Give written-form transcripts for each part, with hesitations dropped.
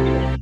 Nah,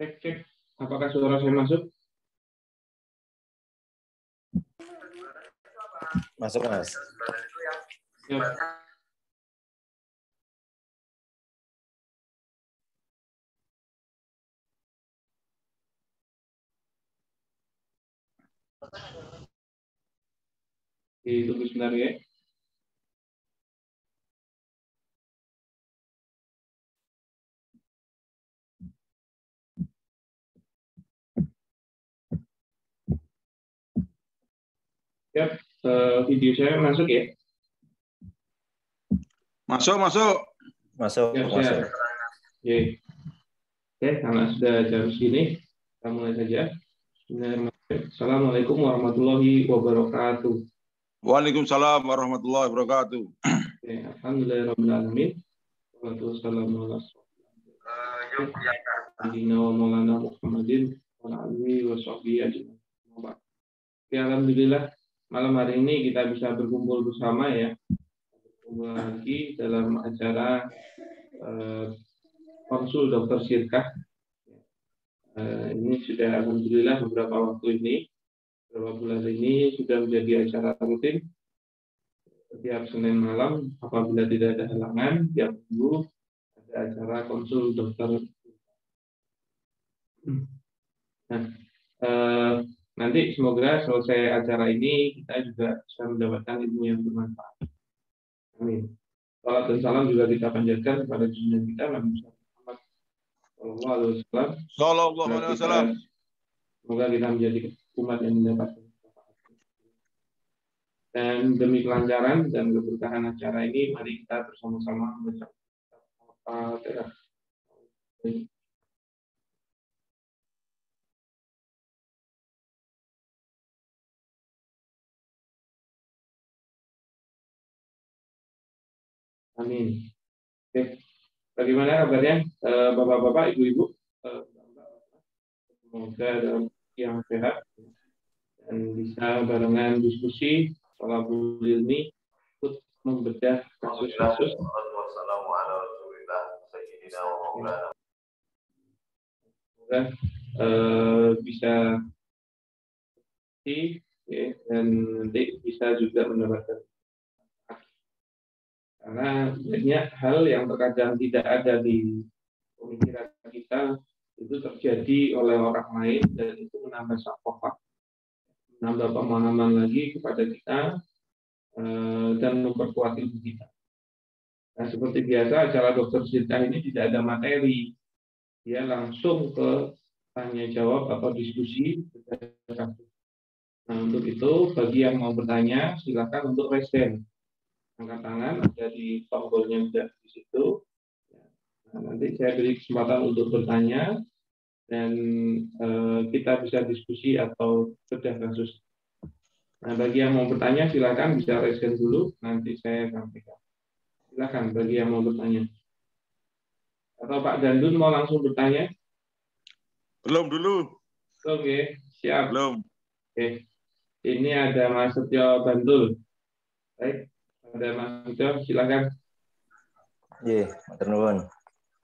Cek. Apakah suara saya masuk? Masuk, Mas. Ya. Ditunggu sebentar ya. Ya, video saya masuk ya? Masuk. Masuk. Oke, karena sudah jam segini, kita mulai saja. Assalamualaikum warahmatullahi wabarakatuh. Waalaikumsalam warahmatullahi wabarakatuh. Alhamdulillahirrahmanirrahim. Wassalamualaikum warahmatullahi wabarakatuh. Alhamdulillah, malam hari ini kita bisa berkumpul bersama ya. Berkumpul lagi dalam acara konsul dokter Sirkah. Ini sudah alhamdulillah beberapa waktu ini, beberapa bulan ini sudah menjadi acara rutin setiap Senin malam apabila tidak ada halangan. Tiap minggu ada acara konsul dokter. Nah, nanti semoga selesai acara ini kita juga bisa mendapatkan ilmu yang bermanfaat. Amin. Salam dan salam juga kita panjatkan kepada junjungan kita Nabi Muhammad Sallallahu Alaihi Wasallam. Semoga kita menjadi umat yang mendapatkan manfaat. Dan demi kelancaran dan keberkahan acara ini, mari kita bersama-sama membaca Al-Fatihah. Amin. Oke. Bagaimana kabarnya Bapak-bapak, Ibu-ibu? Semoga dalam yang sehat dan bisa barengan diskusi sholabul ilmi untuk membedah kasus-kasus. Semoga bisa dan nanti bisa juga mendapatkan. Karena banyak hal yang terkadang tidak ada di pemikiran kita itu terjadi oleh orang lain dan itu menambah syafaqah, menambah pemahaman lagi kepada kita dan memperkuat ilmu kita. Nah, seperti biasa acara dokter Sinta ini tidak ada materi, dia langsung ke tanya jawab atau diskusi. Nah, untuk itu bagi yang mau bertanya silakan untuk raise hand, angkat tangan, ada di tombolnya di situ. Nah, nanti saya beri kesempatan untuk bertanya dan kita bisa diskusi atau bedah kasus. Nah, bagi yang mau bertanya silakan bisa raise hand dulu, nanti saya sampaikan. Silakan bagi yang mau bertanya. Atau Pak Gandun mau langsung bertanya? Belum dulu. Oke, siap. Belum. Oke. Ini ada Mas Setio Bantul. Baik, ada Mas Setio, silakan. Iya, matur nuwun.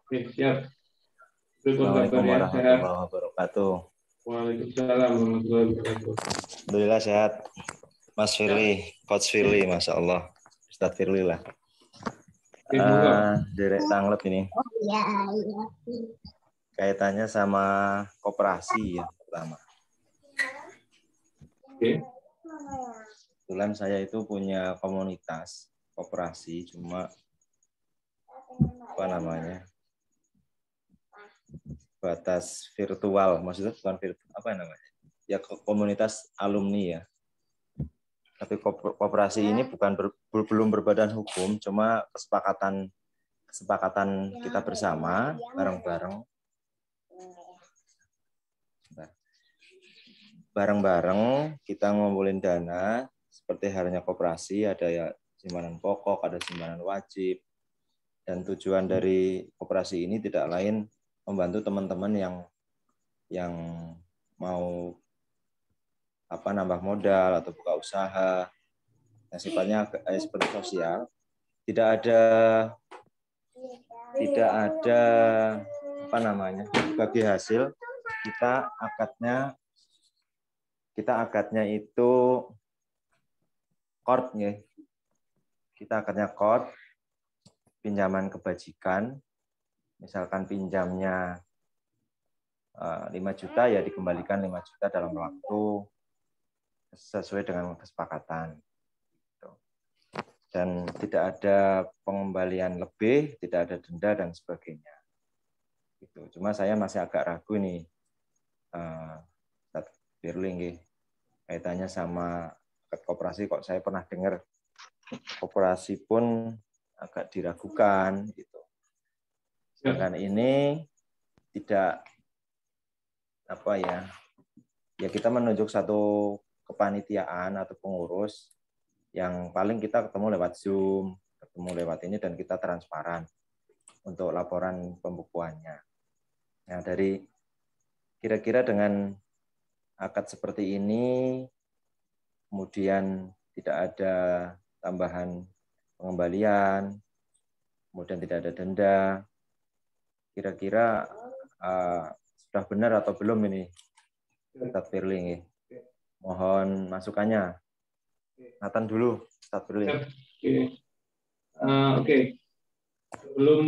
Oke, siap. Assalamualaikum warahmatullahi wabarakatuh. Waalaikumsalam warahmatullahi wabarakatuh. Alhamdulillah sehat. Mas Firly, Coach Firly, Masya Allah. Ustadz Firly lah. Derek tanglep ini. Kaitannya sama koperasi ya pertama. Oke. Kebetulan saya itu punya komunitas koperasi, cuma apa namanya, batas virtual, maksudnya bukan virtual, apa namanya, ya komunitas alumni ya. Tapi koperasi ini belum berbadan hukum, cuma kesepakatan kita bersama bareng-bareng kita ngumpulin dana seperti halnya koperasi, ada ya simpanan pokok, ada simpanan wajib. Dan tujuan dari koperasi ini tidak lain membantu teman-teman yang mau nambah modal atau buka usaha, yang sifatnya seperti sosial. Tidak ada bagi hasil. Kita akadnya itu kord ya. Kita akadnya kord pinjaman kebajikan. Misalkan pinjamnya 5 juta ya dikembalikan 5 juta dalam waktu sesuai dengan kesepakatan. Dan tidak ada pengembalian lebih, tidak ada denda dan sebagainya. Gitu. Cuma saya masih agak ragu nih, Firly, kaitannya sama koperasi, kok saya pernah dengar koperasi pun agak diragukan gitu. Sedangkan ini tidak ya kita menunjuk satu kepanitiaan atau pengurus yang paling kita ketemu lewat Zoom, ketemu lewat ini, dan kita transparan untuk laporan pembukuannya. Nah, dari kira-kira dengan akad seperti ini, kemudian tidak ada tambahan pengembalian, kemudian tidak ada denda, kira-kira sudah benar atau belum ini, Ustadz Firly? Mohon masukannya. Nathan dulu, Ustadz Firly. Oke. Sebelum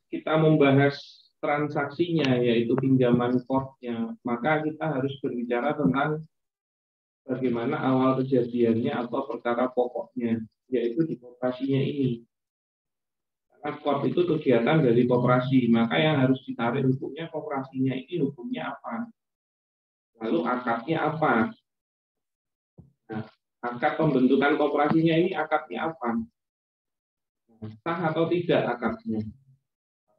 kita membahas transaksinya, yaitu pinjaman kordnya, maka kita harus berbicara tentang bagaimana awal kejadiannya atau perkara pokoknya, yaitu di koperasinya ini. Karena kord itu kegiatan dari koperasi, maka yang harus ditarik hukumnya koperasinya ini hukumnya apa? Lalu akadnya apa? Nah, akad pembentukan koperasinya ini akadnya apa? Sah atau tidak akadnya?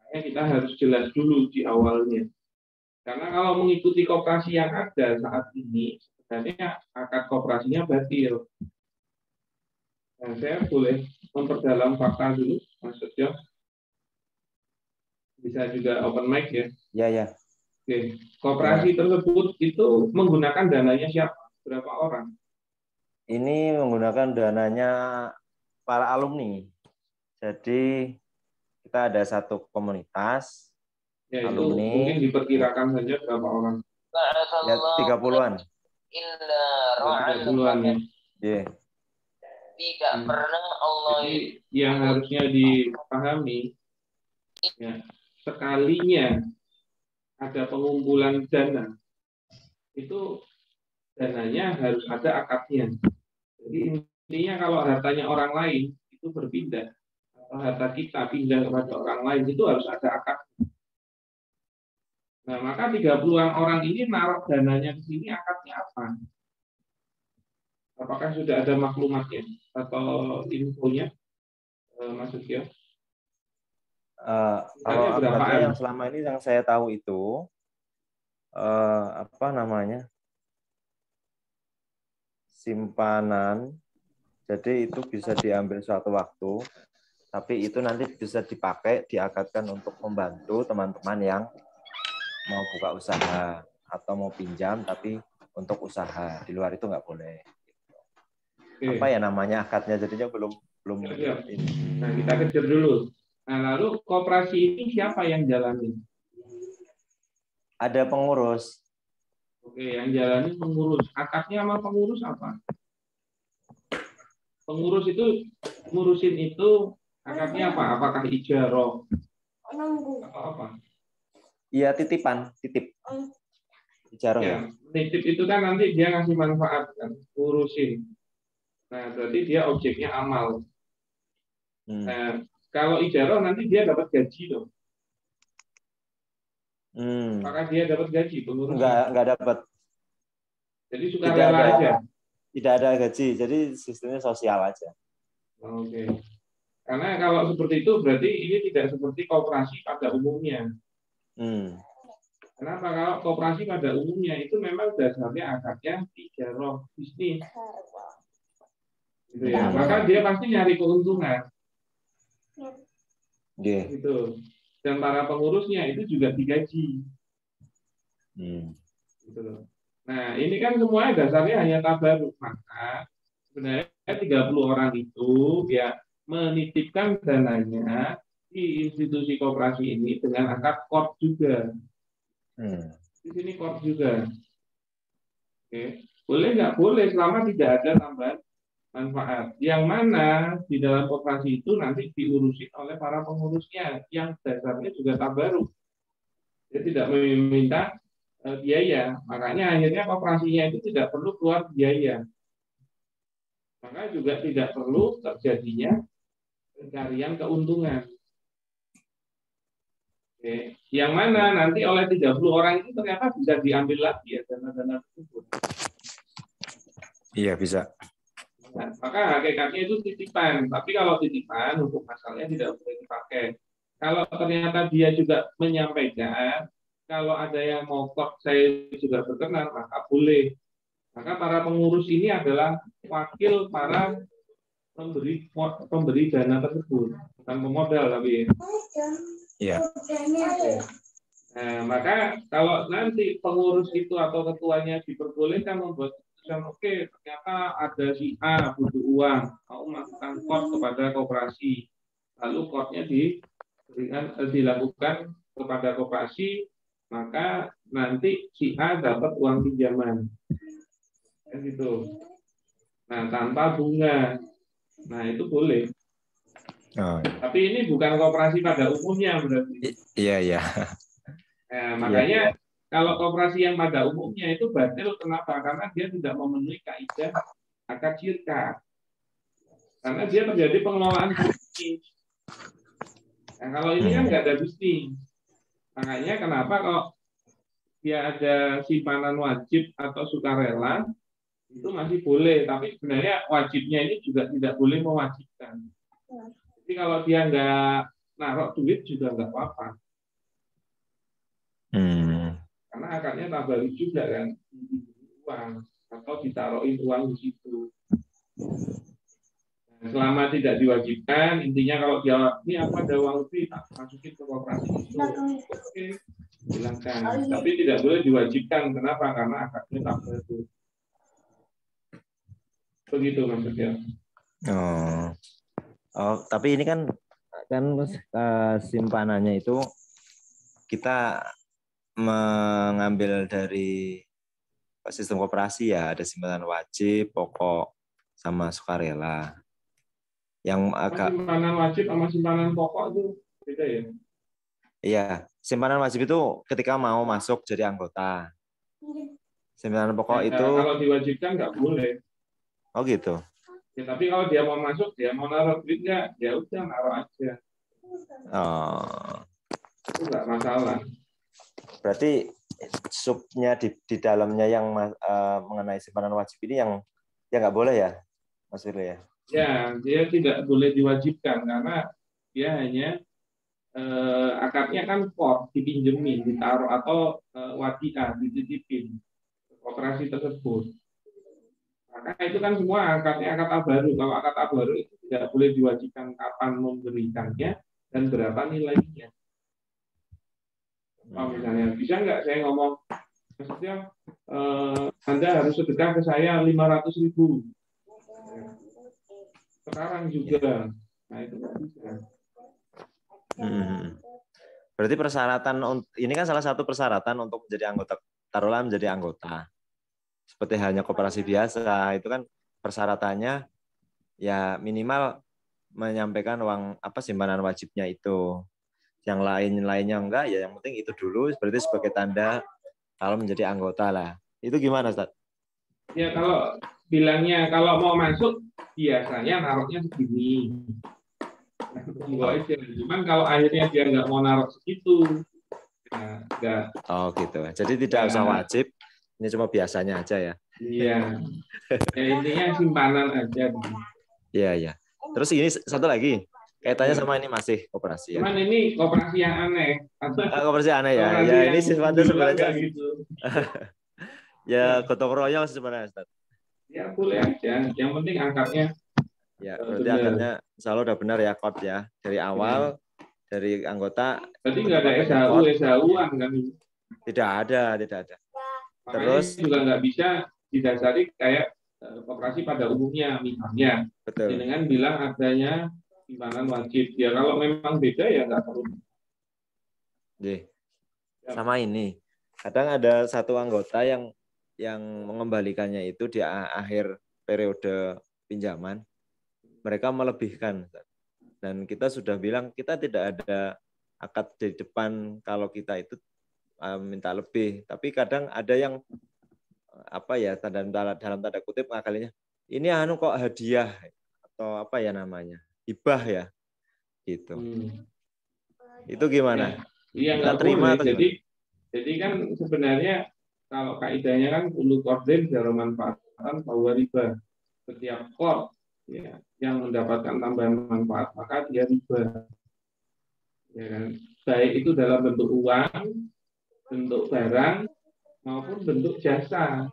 Makanya kita harus jelas dulu di awalnya. Karena kalau mengikuti koperasi yang ada saat ini, sebenarnya akad koperasinya batil. Nah, saya boleh memperdalam fakta dulu, Mas Setio. Bisa juga open mic ya? Ya. Oke. Koperasi tersebut itu menggunakan dananya siapa? Berapa orang? Ini menggunakan dananya para alumni. Jadi kita ada satu komunitas ya, alumni. Itu mungkin diperkirakan saja berapa orang? Ya, 30-an. 30-an ya. Yeah. Tidak pernah Allah. Jadi yang harusnya dipahami, ya, sekalinya ada pengumpulan dana, itu dananya harus ada akadnya. Jadi intinya kalau hartanya orang lain itu berpindah, atau harta kita pindah kepada orang lain, itu harus ada akad. Nah, maka 30-an orang ini naruh dananya di sini, akadnya apa? Apakah sudah ada maklumatnya atau infonya, Mas Sugio? Kalau akadnya yang selama ini yang saya tahu itu apa namanya, simpanan. Jadi itu bisa diambil suatu waktu, tapi itu nanti bisa dipakai, diakadkan untuk membantu teman-teman yang mau buka usaha atau mau pinjam tapi untuk usaha. Di luar itu nggak boleh. Apa ya namanya akadnya, jadinya belum ini. Nah, kita kejar dulu. Nah, lalu koperasi ini siapa yang jalani? Ada pengurus. Oke, yang jalani pengurus. Akadnya sama pengurus apa? Pengurus itu ngurusin itu, akadnya apa? Apakah ijarah atau apa? Iya, titip. Ijarah ya. Titip itu kan nanti dia ngasih manfaat kan, ngurusin. Nah, berarti dia objeknya amal. Nah, kalau ijarah nanti dia dapat gaji dong. Apakah dia dapat gaji pengurus? Enggak dapat. Jadi sukarela aja. Tidak ada gaji, jadi sistemnya sosial aja. Oke. Karena kalau seperti itu berarti ini tidak seperti koperasi pada umumnya. Kenapa? Kalau koperasi pada umumnya itu memang dasarnya akadnya ijarah bisnis. Gitu ya. Maka dia pasti nyari keuntungan. Gitu. Dan para pengurusnya itu juga digaji. Gitu loh. Nah, ini kan semuanya dasarnya hanya tabaruk. Maka sebenarnya 30 orang itu ya menitipkan dananya di institusi koperasi ini dengan akad kord juga. Di sini kord juga. Oke. Boleh nggak? Boleh selama tidak ada tambahan manfaat. Yang mana di dalam koperasi itu nanti diurusi oleh para pengurusnya yang dasarnya juga tabaruk. Dia tidak meminta biaya, makanya akhirnya koperasinya itu tidak perlu keluar biaya, maka juga tidak perlu terjadinya pencarian keuntungan. Oke. Yang mana nanti oleh 30 orang itu ternyata bisa diambil lagi ya dana-dana tersebut. Iya bisa. Nah, maka hakikatnya itu titipan, tapi kalau titipan hukum asalnya tidak boleh dipakai. Kalau ternyata dia juga menyampaikan kalau ada yang mau kok saya juga berkenan, maka boleh. Maka para pengurus ini adalah wakil para pemberi dana tersebut, bukan pemodal tapi. Iya. Nah, maka kalau nanti pengurus itu atau ketuanya diperbolehkan membuat keputusan, oke, ternyata ada si A butuh uang, mau melakukan kod kepada koperasi, lalu kodnya dilakukan kepada koperasi, maka nanti si A dapat uang pinjaman, gitu. Nah, tanpa bunga, nah itu boleh. Tapi ini bukan koperasi pada umumnya berarti. Iya. Nah, makanya kalau koperasi yang pada umumnya itu batil, kenapa? Karena dia tidak memenuhi kaidah akad syirkah. Karena dia terjadi pengelolaan bisnis. Nah, kalau ini kan nggak ada bisnis. Makanya kenapa kalau dia ada simpanan wajib atau sukarela, itu masih boleh. Tapi sebenarnya wajibnya ini juga tidak boleh mewajibkan. Jadi kalau dia nggak naruh duit juga nggak apa-apa. Karena akadnya tabaruk juga kan, uang atau ditaruhin uang di situ. Nah, selama tidak diwajibkan, intinya kalau dia ini apa ada uang lebih, masukin ke koperasi itu, oke, silakan. Tapi tidak boleh diwajibkan. Kenapa? Karena akadnya tabaruk. Begitu maksudnya. Tapi ini kan simpanannya itu kita mengambil dari sistem koperasi ya, ada simpanan wajib, pokok, sama sukarela. Yang agak simpanan wajib sama simpanan pokok itu beda ya? Iya, simpanan wajib itu ketika mau masuk jadi anggota. Simpanan pokok itu, kalau diwajibkan nggak boleh. oh gitu. Ya, tapi kalau dia mau masuk, dia mau naruh duitnya, ya udah naruh aja. Oh, Itu nggak masalah. berarti subnya di dalamnya yang mengenai simpanan wajib ini yang nggak boleh ya, Mas Firly ya? Ya, dia tidak boleh diwajibkan karena dia hanya akadnya kan dipinjemin, ditaruh atau wadiah, dititipin koperasi tersebut. Maka itu kan semua akadnya akad abaru. Kalau akad abaru itu tidak boleh diwajibkan kapan memberikannya dan berapa nilainya. Misalnya, bisa nggak saya ngomong, maksudnya Anda harus sedekah ke saya 500.000 sekarang juga. Nah itu nggak bisa. Berarti persyaratan ini kan salah satu persyaratan untuk menjadi anggota, taruhlah menjadi anggota. Seperti halnya koperasi biasa, itu kan persyaratannya ya minimal menyampaikan uang simpanan wajibnya itu. Yang lainnya enggak, ya yang penting itu dulu berarti sebagai tanda kalau menjadi anggota lah. Itu gimana, Ustaz? Ya kalau bilangnya kalau mau masuk biasanya naruhnya segini. Cuman kalau akhirnya dia nggak mau naruh segitu, ya nggak. Oh gitu. Jadi tidak usah wajib, ini cuma biasanya aja ya. Iya. Ya, intinya simpanan aja. Iya, iya. Terus ini satu lagi, kaitannya sama ini masih koperasi ya. Cuman ini koperasi yang aneh. Koperasi aneh ya. Ya ini sifatnya sebenarnya gitu. Ya gotong royong sebenarnya, Ustaz. Ya boleh aja. Yang penting angkatnya. Ya, berarti angkatnya insya Allah udah benar ya, kod ya. Dari awal, dari anggota. Berarti nggak ada SHU-an kan? Tidak ada. Makanya Terus juga nggak bisa didasari kayak koperasi pada umumnya, misalnya. betul. Dengan bilang adanya simpanan wajib. Ya kalau memang beda ya nggak perlu. Sama ini. Kadang ada satu anggota yang mengembalikannya itu di akhir periode pinjaman. Mereka melebihkan. Dan kita sudah bilang kita tidak ada akad di depan kalau kita itu minta lebih. Tapi kadang ada yang dalam tanda kutip ngakalinya, ini kok hadiah atau namanya, hibah ya, gitu. Itu gimana? Iya, kita terima atau jadi kan sebenarnya kalau kaidahnya kan kullu qardin jarum manfaatan bahwa riba. Setiap qard ya, yang mendapatkan tambahan manfaat maka dia riba. Ya kan? Baik itu dalam bentuk uang, bentuk barang maupun bentuk jasa.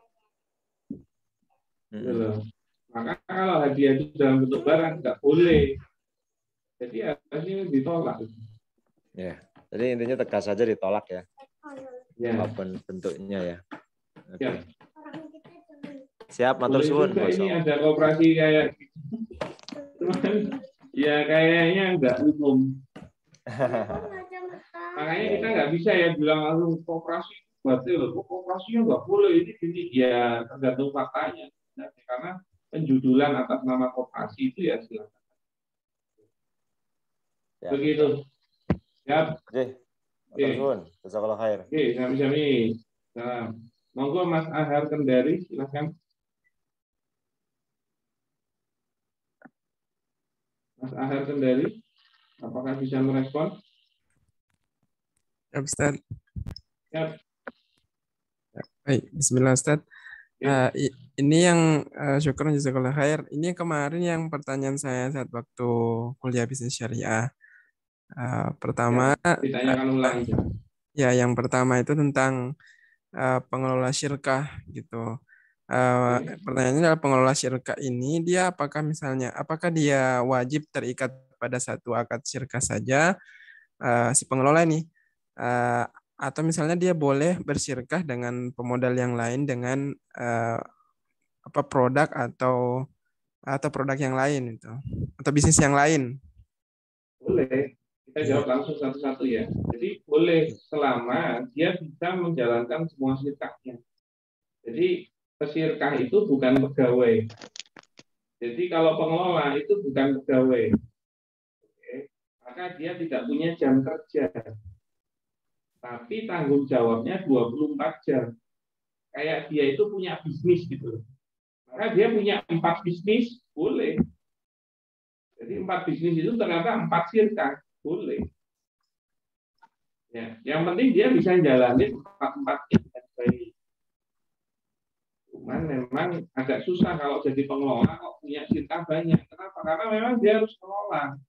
Maka kalau hadiah itu dalam bentuk barang nggak boleh. Jadi harusnya ditolak. Ya, jadi intinya tegas saja ditolak ya. Apapun bentuknya ya. Okay. Ya. Siap, matur suwun. Ini ada koperasi kayak ya kayaknya nggak umum. Makanya kita nggak bisa ya bilang langsung koperasi batil, koperasinya nggak boleh ini ya tergantung faktanya. Karena penjudulan atas nama koperasi itu ya silakan. Ya. Begitu. Siap. Oke. Matur suwun. Jazakallahu khair. Oke, sami-sami. Salam. Monggo Mas Ahar Kendari, silakan. Mas Ahar Kendari, apakah bisa merespon? Ya, Ustaz. Ya. Baik, bismillah Ustaz. Ya. Ini yang syukur jazakallahu khair. Ini kemarin yang pertanyaan saya saat waktu kuliah bisnis syariah. Pertama, ditanyakan ulang. Ya, yang pertama itu tentang pengelola syirkah gitu. Pertanyaannya adalah pengelola syirkah ini dia apakah dia wajib terikat pada satu akad syirkah saja si pengelola ini atau misalnya dia boleh bersyirkah dengan pemodal yang lain dengan produk atau produk yang lain itu atau bisnis yang lain. Boleh. Kita jawab langsung satu-satu ya. Jadi boleh selama dia bisa menjalankan semua syirkahnya. Jadi pesyirkah itu bukan pegawai. Jadi kalau pengelola itu bukan pegawai, maka dia tidak punya jam kerja. tapi tanggung jawabnya 24 jam. Kayak dia itu punya bisnis gitu. Maka dia punya 4 bisnis, boleh. Jadi 4 bisnis itu ternyata 4 sirkah, boleh. Ya, yang penting dia bisa jalanin 4-4-nya dengan baik. Cuman memang agak susah kalau jadi pengelola kok punya sirkah banyak. Kenapa? Karena memang dia harus mengelola.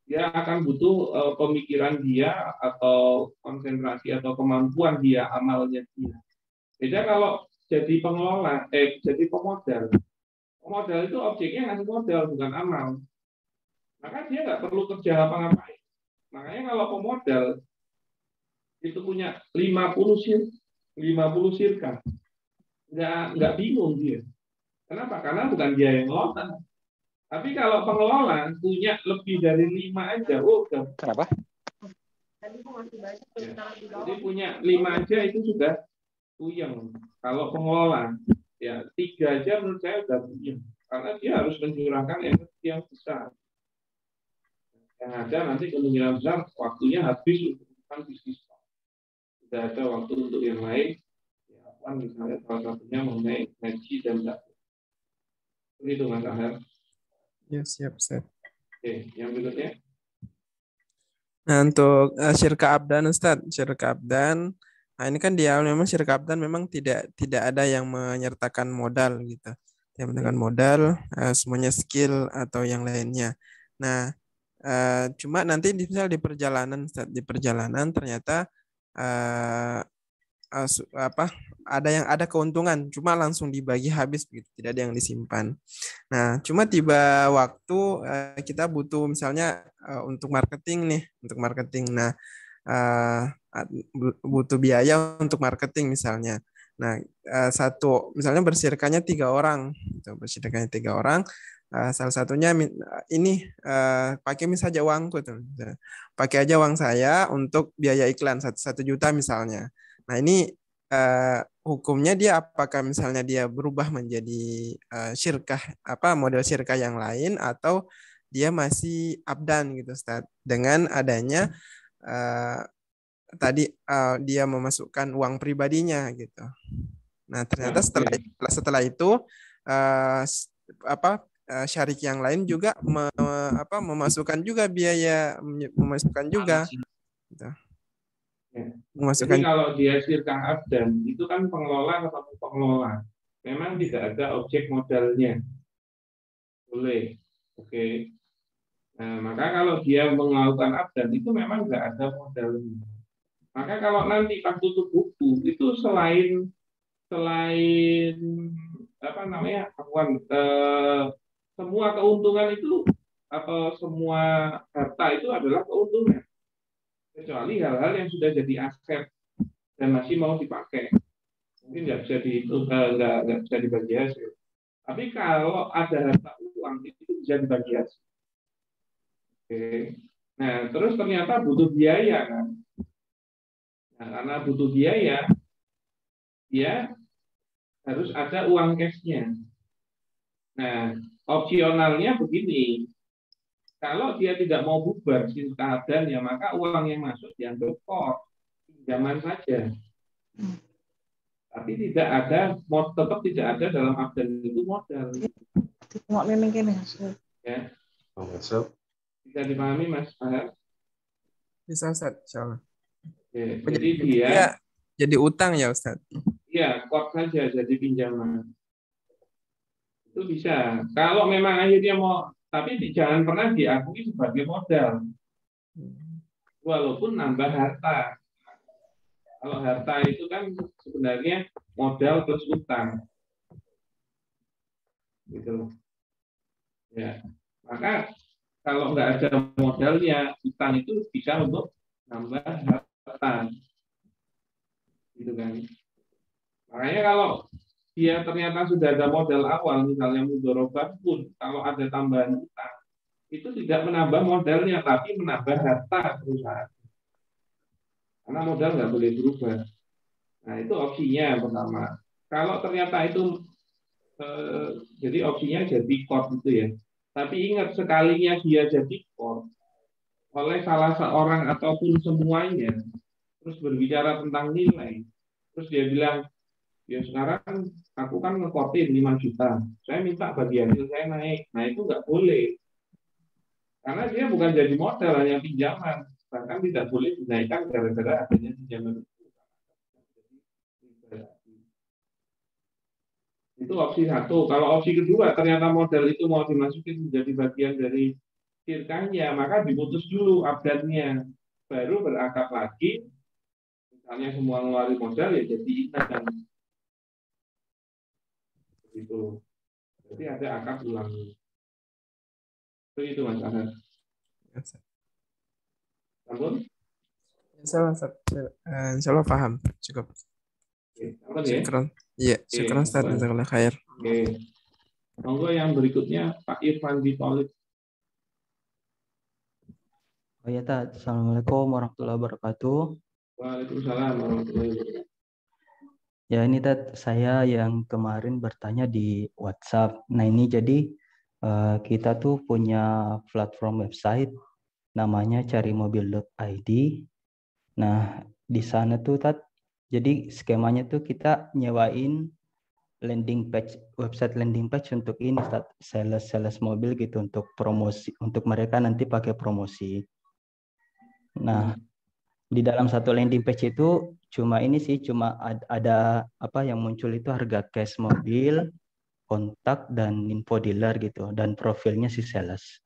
Dia akan butuh pemikiran dia atau konsentrasi atau kemampuan dia, amalnya dia. Beda kalau jadi pengelola, jadi pemodal. Pemodal itu objeknya ngasih modal, bukan amal. Maka dia nggak perlu kerja apa-ngapain. Makanya kalau pemodal itu punya 50 sirkah, nggak bingung dia. Kenapa? Karena bukan dia yang ngelola. Tapi kalau pengelola punya lebih dari 5 aja, udah. Kenapa? Ya. Jadi punya 5 aja itu sudah puyeng. Kalau pengelola, ya 3 aja menurut saya sudah puyeng. Karena dia harus mencurahkan energi yang besar. Yang ada nanti kemungkinan besar waktunya habis untuk bisnis. Tidak ada waktu untuk yang lain. Ya, kan misalnya salah satunya mengenai energi dan data. Begitu Mas Ahar. Ya, siap, Ustaz. Oke, yang berikutnya. Nah, untuk syirka abdan, Ustaz, syirka abdan, nah ini kan dia memang syirka abdan memang tidak ada yang menyertakan modal gitu. Yang menyertakan modal, semuanya skill atau yang lainnya. Nah, cuma nanti misal di perjalanan, Ustaz, di perjalanan ternyata ada keuntungan, cuma langsung dibagi habis begitu, tidak ada yang disimpan. Nah, cuma tiba waktu kita butuh misalnya untuk marketing nih, untuk marketing. Nah, butuh biaya untuk marketing misalnya. Nah, misalnya bersirkanya 3 orang, bersirkanya 3 orang. Salah satunya ini pakai misalnya uangku tuh, pakai aja uang saya untuk biaya iklan 1 juta misalnya. Nah, ini hukumnya dia apakah misalnya dia berubah menjadi syirkah model syirkah yang lain atau dia masih abdan gitu, Ustaz, dengan adanya tadi dia memasukkan uang pribadinya gitu. Nah, ternyata setelah itu syarik yang lain juga memasukkan juga biaya, memasukkan juga gitu. Ya. Memasukkan. Jadi kalau dia syirkah abdan itu kan pengelola ketemu pengelola. Memang tidak ada objek modalnya. Boleh. Oke. Nah, maka kalau dia melakukan abdan itu memang nggak ada modalnya. Maka kalau nanti pas tutup buku itu selain semua keuntungan itu atau semua harta itu adalah keuntungan, kecuali hal-hal yang sudah jadi aset dan masih mau dipakai, mungkin nggak bisa dibagi hasil. Tapi kalau ada harta uang itu bisa dibagi hasil. Oke. Nah, terus ternyata butuh biaya kan. Nah, karena butuh biaya, dia harus ada uang cashnya. Nah, opsionalnya begini. Kalau dia tidak mau bubar syirkah abdan, ya maka uang yang masuk dianggap pinjaman saja. Tapi tetap tidak ada dalam abdan itu modal. Ya. Bisa dipahami, Mas Ahar? Bisa, Ustaz, insyaallah. Jadi dia jadi utang ya, Ustaz? Iya, saja jadi pinjaman. Itu bisa. Kalau memang akhirnya mau, tapi jangan pernah diakui sebagai modal. Walaupun nambah harta. Kalau harta itu kan sebenarnya modal plus utang. Gitu. Ya. Maka kalau nggak ada modalnya, utang itu bisa untuk nambah harta. Gitu kan. Makanya kalau dia ternyata sudah ada modal awal, misalnya mudharabah pun, kalau ada tambahan utang, itu tidak menambah modalnya, tapi menambah harta perusahaan. Karena modal nggak boleh berubah. Nah, itu opsinya yang pertama. Kalau ternyata itu, jadi opsinya jadi core itu ya. Tapi ingat, sekalinya dia jadi core oleh salah seorang ataupun semuanya, terus berbicara tentang nilai, terus dia bilang, ya sekarang aku kan ngekotin 5 juta, saya minta bagian hasil saya naik. Nah itu nggak boleh, karena dia bukan jadi modal, hanya pinjaman, bahkan tidak boleh dinaikkan gara-gara adanya pinjaman itu. Itu opsi satu. Kalau opsi kedua ternyata modal itu mau dimasukin menjadi bagian dari firkahnya, maka diputus dulu abdannya, baru berakad lagi. Misalnya semua ngeluarin modal ya jadi intan. Begitu. Jadi ada akad ulang. Itu Mas Ahad. Namun, Insya Allah paham. Cukup. apa ya? Syukran. Iya, syukran Ustaz. Jazakallah khair. Oke. Monggo yang berikutnya Pak Irfan Ditolib. Oh ya, Assalamualaikum warahmatullahi wabarakatuh. Waalaikumsalam warahmatullahi wabarakatuh. Ya, ini saya yang kemarin bertanya di WhatsApp. Nah, ini jadi kita tuh punya platform website namanya carimobil.id. Nah, di sana tuh jadi skemanya tuh kita nyewain landing page, website landing page untuk ini sales mobil gitu, untuk promosi, untuk mereka nanti pakai promosi. Nah, di dalam satu landing page itu cuma ada apa yang muncul itu harga cash mobil, kontak, dan info dealer gitu, dan profilnya si sales.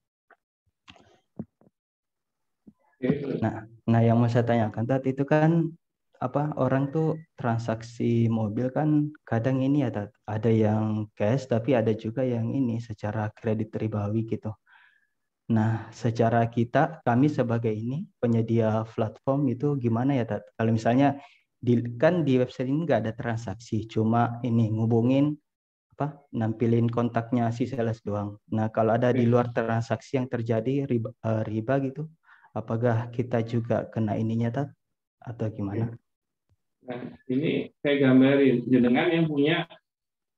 Nah yang mau saya tanyakan tadi itu kan apa, orang tuh transaksi mobil kan kadang ini ada yang cash, tapi ada juga yang ini secara kredit ribawi gitu. Nah, secara kami sebagai ini penyedia platform itu gimana ya, Tat? Kalau misalnya kan di website ini nggak ada transaksi, cuma ini ngubungin apa, nampilin kontaknya si sales doang. Nah, kalau ada di luar transaksi yang terjadi riba gitu, apakah kita juga kena ininya, Tat? Atau gimana? Nah, ini saya gambarin, jenengan yang punya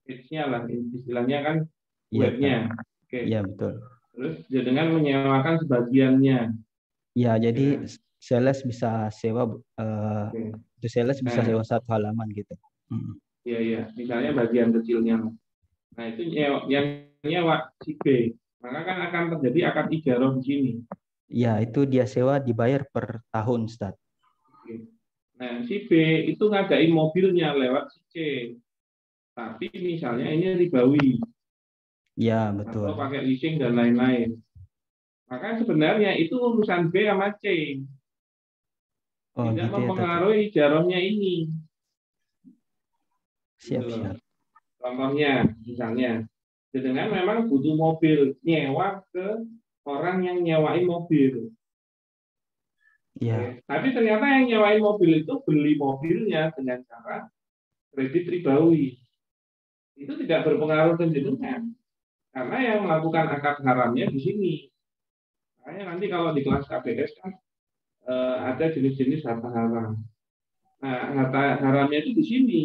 page-nya lah, istilahnya kan webnya. Oke. Iya, betul. Terus jenengan menyewakan sebagiannya. Ya, jadi sales bisa sewa, sales bisa sewa satu halaman gitu. Iya, iya. Misalnya bagian kecilnya. Nah, itu yang nyewa si B. Maka kan akan terjadi akad ijarah di sini. Iya, itu dia sewa dibayar per tahun, Ustaz. Nah, si B itu ngadain mobilnya lewat si C. Tapi misalnya ini ribawi. Ya, betul. Atau pakai leasing dan lain-lain. Maka sebenarnya itu urusan B sama C. Tidak gitu mempengaruhi ijarahnya ini. Siap. Contohnya, misalnya, dengan memang butuh mobil, nyewa ke orang yang nyewain mobil. Iya. Tapi ternyata yang nyewain mobil itu beli mobilnya dengan cara kredit ribawi. Itu tidak berpengaruh ke jenengan. Karena yang melakukan akad haramnya di sini. Makanya nanti kalau di kelas KPS kan ada jenis-jenis harta haram. Nah, harta haramnya itu di sini.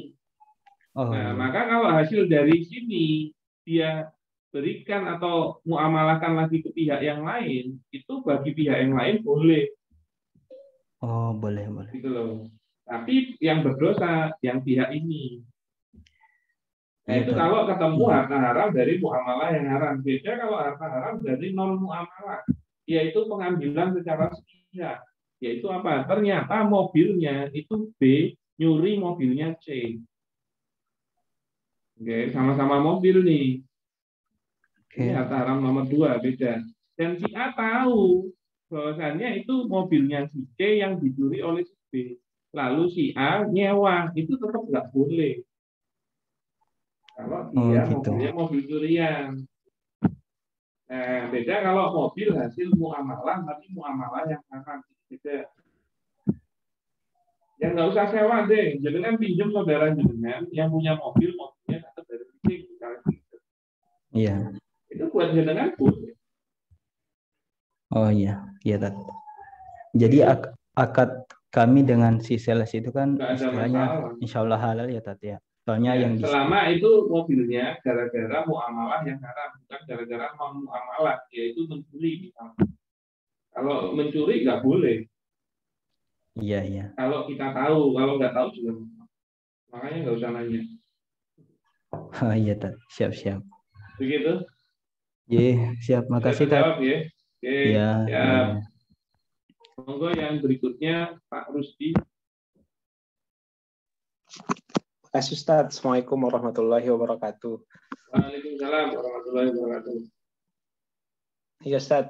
Maka kalau hasil dari sini dia berikan atau muamalahkan lagi ke pihak yang lain, itu bagi pihak yang lain boleh. Oh, boleh. Gitu loh. Tapi yang berdosa yang pihak ini. Nah, itu kalau ketemu harta haram dari muamalah yang haram. Beda kalau harta haram dari non muamalah, yaitu pengambilan secara sepihak. Yaitu apa? Ternyata mobilnya itu B nyuri mobilnya C. Oke, sama-sama mobil nih. Ini harta haram nomor 2, beda. Dan si A tahu bahwasannya itu mobilnya si C yang dicuri oleh si B. Lalu si A nyewa, itu tetap nggak boleh. Kalau dia mobilnya mobil curian. Nah, beda kalau mobil hasil muamalah, tapi muamalah yang haram. Beda. Yang nggak usah sewa deh. Jadi kan pinjam saudara jenengan yang punya mobilnya dapat dari leasing. Iya. Itu buat jenengan boleh. Oh iya, Tat. Jadi akad kami dengan si sales itu kan istilahnya insya Allah halal ya, Tat ya. Soalnya yang selama itu mobilnya gara-gara muamalah yang haram, bukan gara-gara non muamalah, yaitu mencuri misalnya. Kalau mencuri nggak boleh. Iya, iya. Kalau kita tahu, kalau nggak tahu juga. Makanya nggak usah nanya. Oh, iya, Tat. Siap-siap. Begitu. Siap. Saya Makasih, Tat. terjawab ya. Oke, Iya, ya. iya. Monggo yang berikutnya Pak Rusdi. Terima kasih Ustaz. Assalamualaikum warahmatullahi wabarakatuh. Waalaikumsalam warahmatullahi wabarakatuh. Ya Ustaz,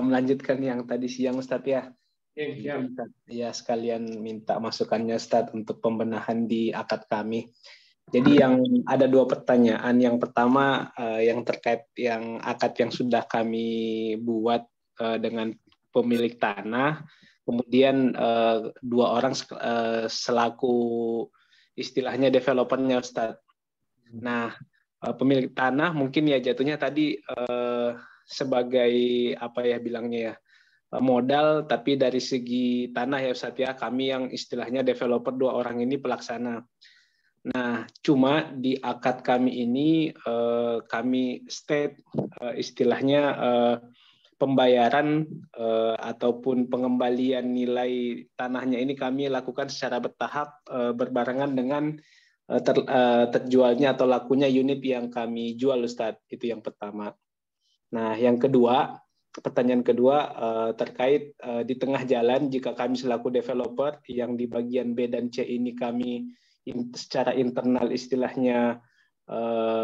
melanjutkan yang tadi siang Ustaz ya. Siap. Ya, sekalian minta masukannya Ustaz untuk pembenahan di akad kami. Jadi yang ada 2 pertanyaan. Yang pertama yang terkait yang akad yang sudah kami buat dengan pemilik tanah, kemudian 2 orang selaku istilahnya developernya Ustaz. Nah, pemilik tanah mungkin ya jatuhnya tadi sebagai apa ya bilangnya ya, modal, tapi dari segi tanah ya Ustaz ya, kami yang istilahnya developer, 2 orang ini pelaksana. Nah, cuma di akad kami ini kami state istilahnya pembayaran ataupun pengembalian nilai tanahnya ini kami lakukan secara bertahap berbarengan dengan terjualnya atau lakunya unit yang kami jual Ustadz. Itu yang pertama. Nah, yang kedua, pertanyaan kedua terkait di tengah jalan jika kami selaku developer yang di bagian B dan C ini kami secara internal istilahnya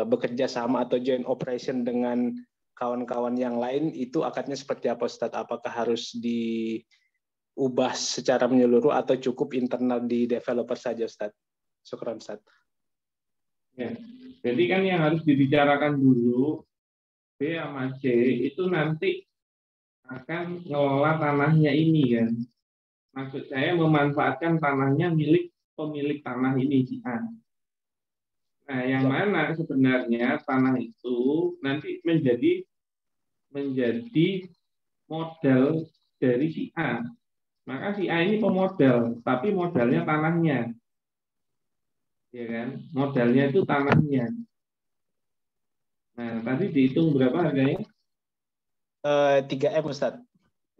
bekerja sama atau joint operation dengan kawan-kawan yang lain, itu akadnya seperti apa Ustadz? Apakah harus diubah secara menyeluruh atau cukup internal di developer saja Ustadz? Syukran Ustadz. Ya. Jadi kan yang harus dibicarakan dulu B sama C itu nanti akan ngelola tanahnya ini kan. Maksud saya memanfaatkan tanahnya milik pemilik tanah ini si A. Nah, yang mana sebenarnya tanah itu nanti menjadi modal dari si A. Maka si A ini pemodal, tapi modalnya tanahnya. Ya kan? Modalnya itu tanahnya. Nah, tadi dihitung berapa harganya? 3M Ustaz.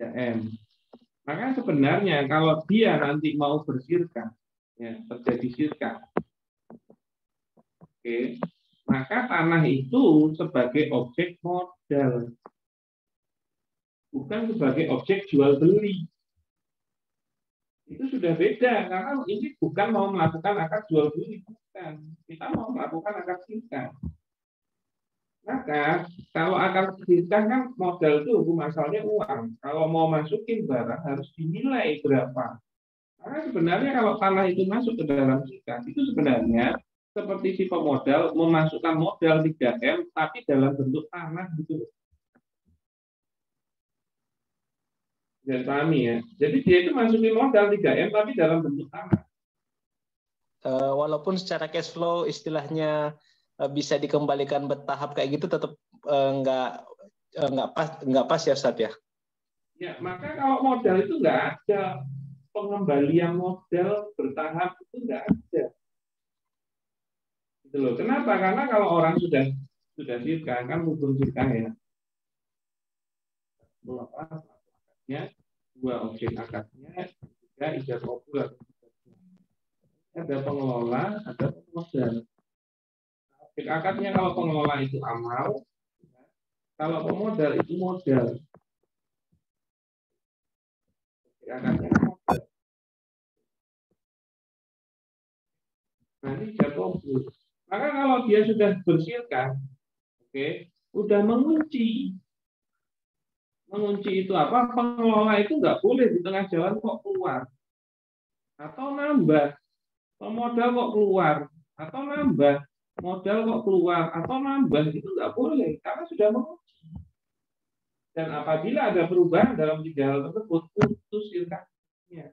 3M. Maka sebenarnya kalau dia nanti mau bersirkah, ya, terjadi sirkah, oke, maka tanah itu sebagai objek modal, bukan sebagai objek jual beli. Itu sudah beda, karena ini bukan mau melakukan akad jual beli, bukan. Kita mau melakukan akad sirkah. Maka kalau akad sirkah kan modal itu hukum asalnya uang. Kalau mau masukin barang harus dinilai berapa. Karena sebenarnya kalau tanah itu masuk ke dalam sirkah, itu sebenarnya seperti si pemodal memasukkan modal 3M tapi dalam bentuk tanah gitu. Jangan pahami ya. Jadi dia itu masukin modal 3M tapi dalam bentuk tanah. Walaupun secara cash flow istilahnya bisa dikembalikan bertahap kayak gitu, tetap nggak pas ya Ustaz ya. Ya, maka kalau modal itu nggak ada pengembalian modal bertahap, itu nggak ada. Gitu loh. Kenapa? Karena kalau orang sudah sirkah, kan hukum sirkah ya. Akadnya, 2 objek akadnya, 3 ijaz qabul. Ada pengelola, ada pemodal. Objek akadnya kalau pengelola itu amal, kalau pemodal itu modal. Objek akadnya modal. Nah, ini ijaz qabul. Maka kalau dia sudah bersirkah, oke, udah mengunci. Mengunci itu apa? Pengelola itu nggak boleh di tengah jalan kok keluar. Atau nambah. Pemodal kok keluar. Atau nambah. Modal kok keluar. Atau nambah. Itu nggak boleh. Karena sudah mengunci. Dan apabila ada perubahan dalam 3 hal tersebut, putus sirkahnya.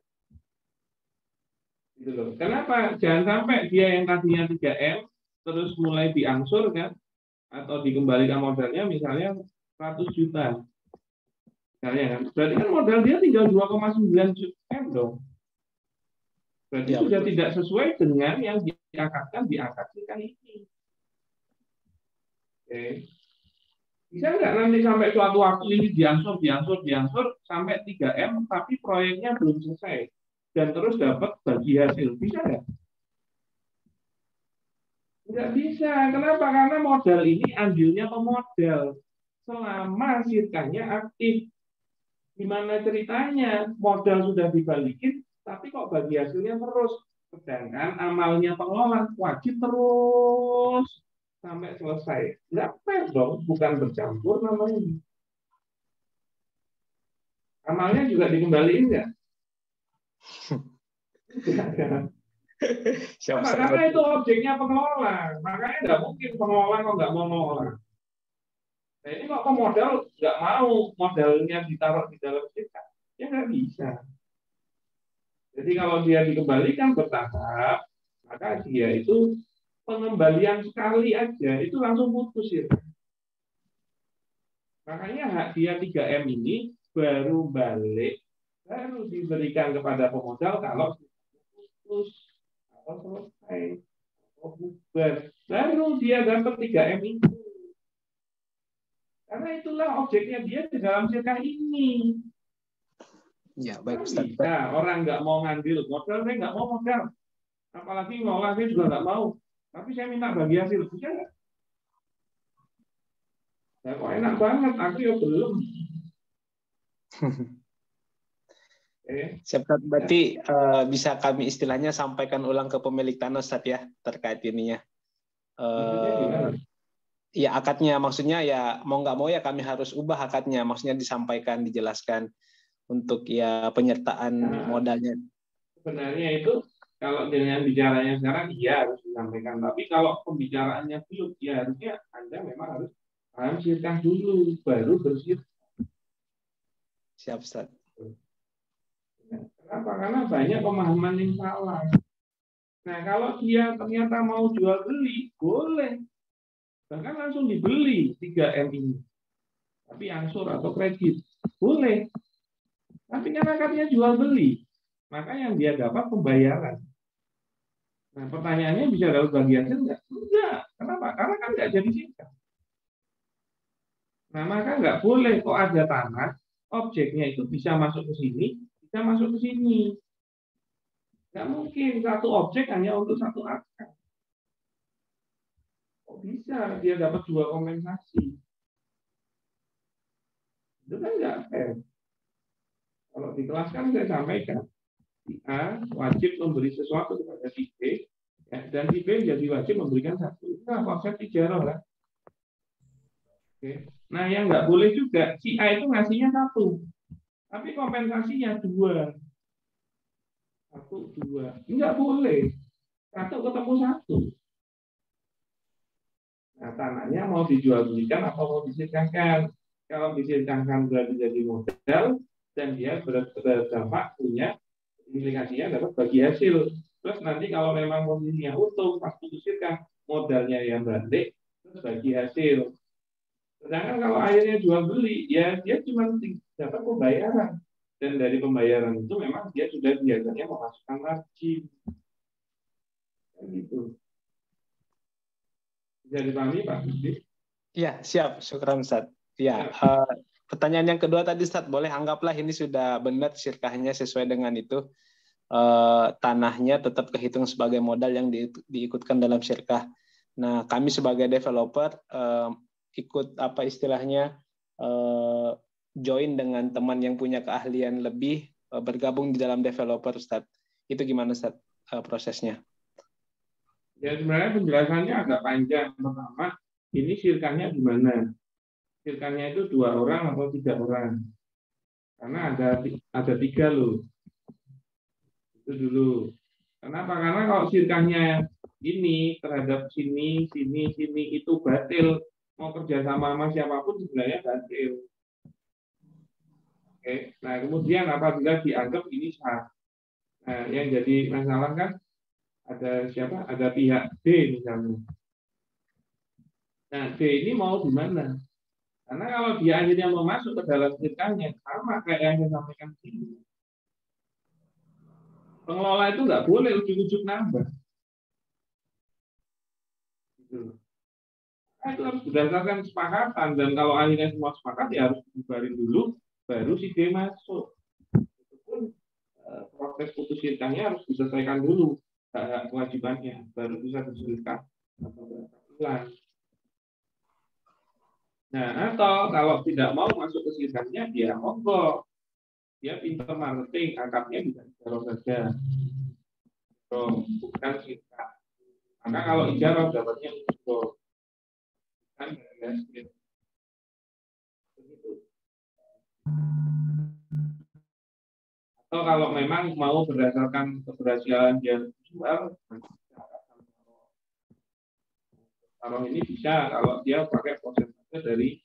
Gitu loh. Kenapa? Jangan sampai dia yang tadinya 3M, terus mulai diangsur kan, atau dikembalikan modalnya misalnya 100 juta. Misalnya kan, berarti kan modal dia tinggal 2,9 juta dong. Berarti ya, sudah tidak sesuai dengan yang diakadkan di akad nikah ini. Oke. Bisa nggak nanti sampai suatu waktu ini diangsur sampai 3M, tapi proyeknya belum selesai. dan terus dapat bagi hasil. Bisa nggak? Nggak bisa. Kenapa? Karena modal ini ambilnya pemodal. Selama sirkahnya aktif. Gimana ceritanya? Modal sudah dibalikin, tapi kok bagi hasilnya terus. Sedangkan amalnya pengelola wajib terus sampai selesai. Nggak fair dong, bukan bercampur namanya. Amalnya juga dikembaliin nggak? Karena itu objeknya pengelola. Makanya nggak mungkin pengelola kok nggak mau mengelola. Nah ini kok pemodal nggak mau modalnya ditaruh di dalam sirkah. Ya nggak bisa. Jadi kalau dia dikembalikan bertahap, maka dia itu pengembalian sekali aja itu langsung putus ya. Makanya hak dia 3M ini baru balik, baru diberikan kepada pemodal kalau putus atau selesai atau bubar, baru dia dapat 3M itu. Karena itulah objeknya dia di dalam sirkah ini. Ya, baik Ustaz. Bisa, orang nggak mau ngambil modal, saya nggak mau modal. Apalagi ngolah saya juga nggak mau. Tapi saya minta bagi hasil, bisa nggak? Ya kok enak banget, aku ya belum. Siap, berarti bisa kami istilahnya sampaikan ulang ke pemilik tanah Ustaz ya terkait ininya. Ya akadnya maksudnya ya mau nggak mau ya kami harus ubah akadnya, maksudnya disampaikan, dijelaskan untuk ya penyertaan modalnya. Sebenarnya itu kalau dengan bicaranya sekarang iya harus disampaikan, tapi kalau pembicaraannya belum, ya harusnya Anda memang harus paham sirkah dulu, baru bersirkah. Siap Ustaz. Kenapa? Karena banyak pemahaman yang salah. Nah kalau dia ternyata mau jual beli, boleh. Bahkan langsung dibeli 3M ini. Tapi angsur atau kredit, boleh. Tapi kan akadnya jual beli, maka yang dia dapat pembayaran. Nah pertanyaannya bisa dapat bagi hasil nggak? Enggak. Kenapa? Karena kan nggak jadi sirkah. Nah maka nggak boleh kok ada tanah, objeknya itu bisa masuk ke sini, bisa masuk ke sini. Nggak mungkin satu objek hanya untuk satu akad. Kok bisa dia dapat 2 kompensasi? Itu kan nggak fair. Kalau di kelas kan saya sampaikan, si A wajib memberi sesuatu kepada si B, ya, dan si B jadi wajib memberikan satu. Itu konsep tijarah lah. Oke. Nah yang nggak boleh juga, si A itu ngasihnya 1, tapi kompensasinya 2. 1, 2. Nggak boleh. 1 ketemu 1. Nah, tanahnya mau dijual belikan atau mau disirkahkan. Kalau disirkahkan berarti jadi modal dan dia berdampak punya implikasinya dapat bagi hasil. Terus nanti kalau memang posisinya utuh pas putus sirkah, modalnya yang balik terus bagi hasil. Sedangkan kalau akhirnya jual beli, ya dia cuma dapat pembayaran. Dan dari pembayaran itu memang dia sudah biasanya memasukkan margin. Gitu. Bisa dipahami Pak Budi? Iya, siap. Syukran Ustaz. Ya, pertanyaan yang kedua tadi Ustaz, boleh anggaplah ini sudah benar sirkahnya sesuai dengan itu. Tanahnya tetap kehitung sebagai modal yang diikutkan dalam sirkah. Nah, kami sebagai developer ikut apa istilahnya join dengan teman yang punya keahlian lebih bergabung di dalam developer Ustaz. Itu gimana Ustaz prosesnya? Ya sebenarnya penjelasannya agak panjang. Pertama, ini sirkahnya gimana? Sirkahnya itu 2 orang atau 3 orang? Karena ada 3 loh. Itu dulu. Kenapa? Karena kalau sirkahnya ini terhadap sini itu batil. Mau kerja sama siapapun sebenarnya batil. Oke. Nah kemudian apabila dianggap ini sah. Nah yang jadi masalah kan ada siapa? Ada pihak D misalnya. Nah D ini mau di mana? Karena kalau dia akhirnya mau masuk ke dalam sirkahnya, sama kayak yang saya sampaikan ini. Pengelola itu nggak boleh ujuk-ujuk nambah. Gitu. Nah, itu harus berdasarkan kesepakatan, dan kalau akhirnya semua sepakat ya harus dibubarin dulu, baru si D masuk. Itu pun proses proses putus syirkahnya harus diselesaikan dulu hak kewajibannya, baru bisa disyirkah atau berbulan. Nah, atau kalau tidak mau masuk ke syirkahnya, dia monggo, dia pintar marketing, akadnya bisa ijarah saja, bukan syirkah. Maka kalau ijarah dapatnya ujroh, bukan begitu. Atau kalau memang mau berdasarkan keberhasilan dia jual, taruh ini bisa kalau dia pakai persentase dari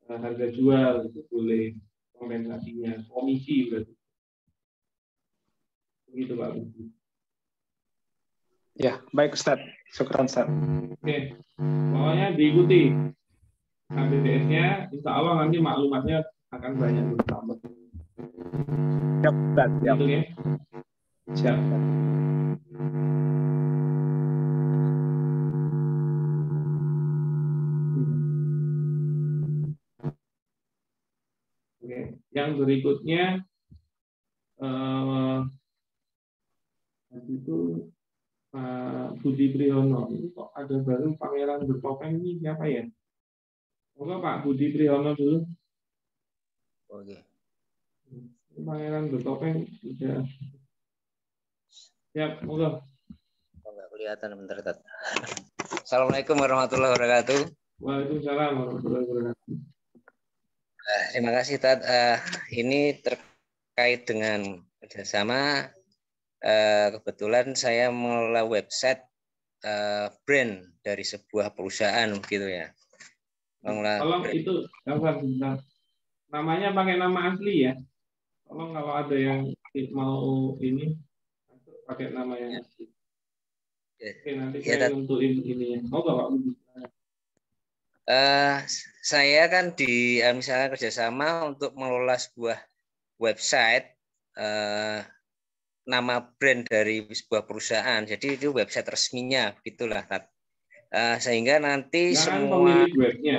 harga jual, itu boleh kompensasinya, komisi berarti. Begitu Pak. Ya, baik Ustaz. Syukran Ustaz. Oke, pokoknya diikuti KBBS-nya, insya Allah nanti maklumatnya akan banyak bertambah. Siap, Ustaz. Siap. Gitu ya. Siap. Oke, yang berikutnya itu Pak Budi Priyono. Ini kok ada baru Pangeran Bertopeng ini siapa ya? Moga Pak Budi Priyono dulu. Oke. Pangeran Bertopeng sudah siap, moga. Enggak kelihatan bentar, Tat. Assalamualaikum warahmatullahi wabarakatuh. Waalaikumsalam warahmatullahi wabarakatuh. Terima kasih, Tat. Ini terkait dengan kerjasama. Kebetulan saya mengelola website brand dari sebuah perusahaan gitu ya. Tolong itu sebentar. Namanya pakai nama asli ya. Tolong kalau ada yang mau ini pakai nama yang asli. Oke, nanti saya nentuin ini ya. Mau nggak Pak Budi? Saya kan misalnya kerjasama untuk mengelola sebuah website nama brand dari sebuah perusahaan. Jadi itu website resminya, begitulah. Sehingga nanti jangan semua pemilik webnya,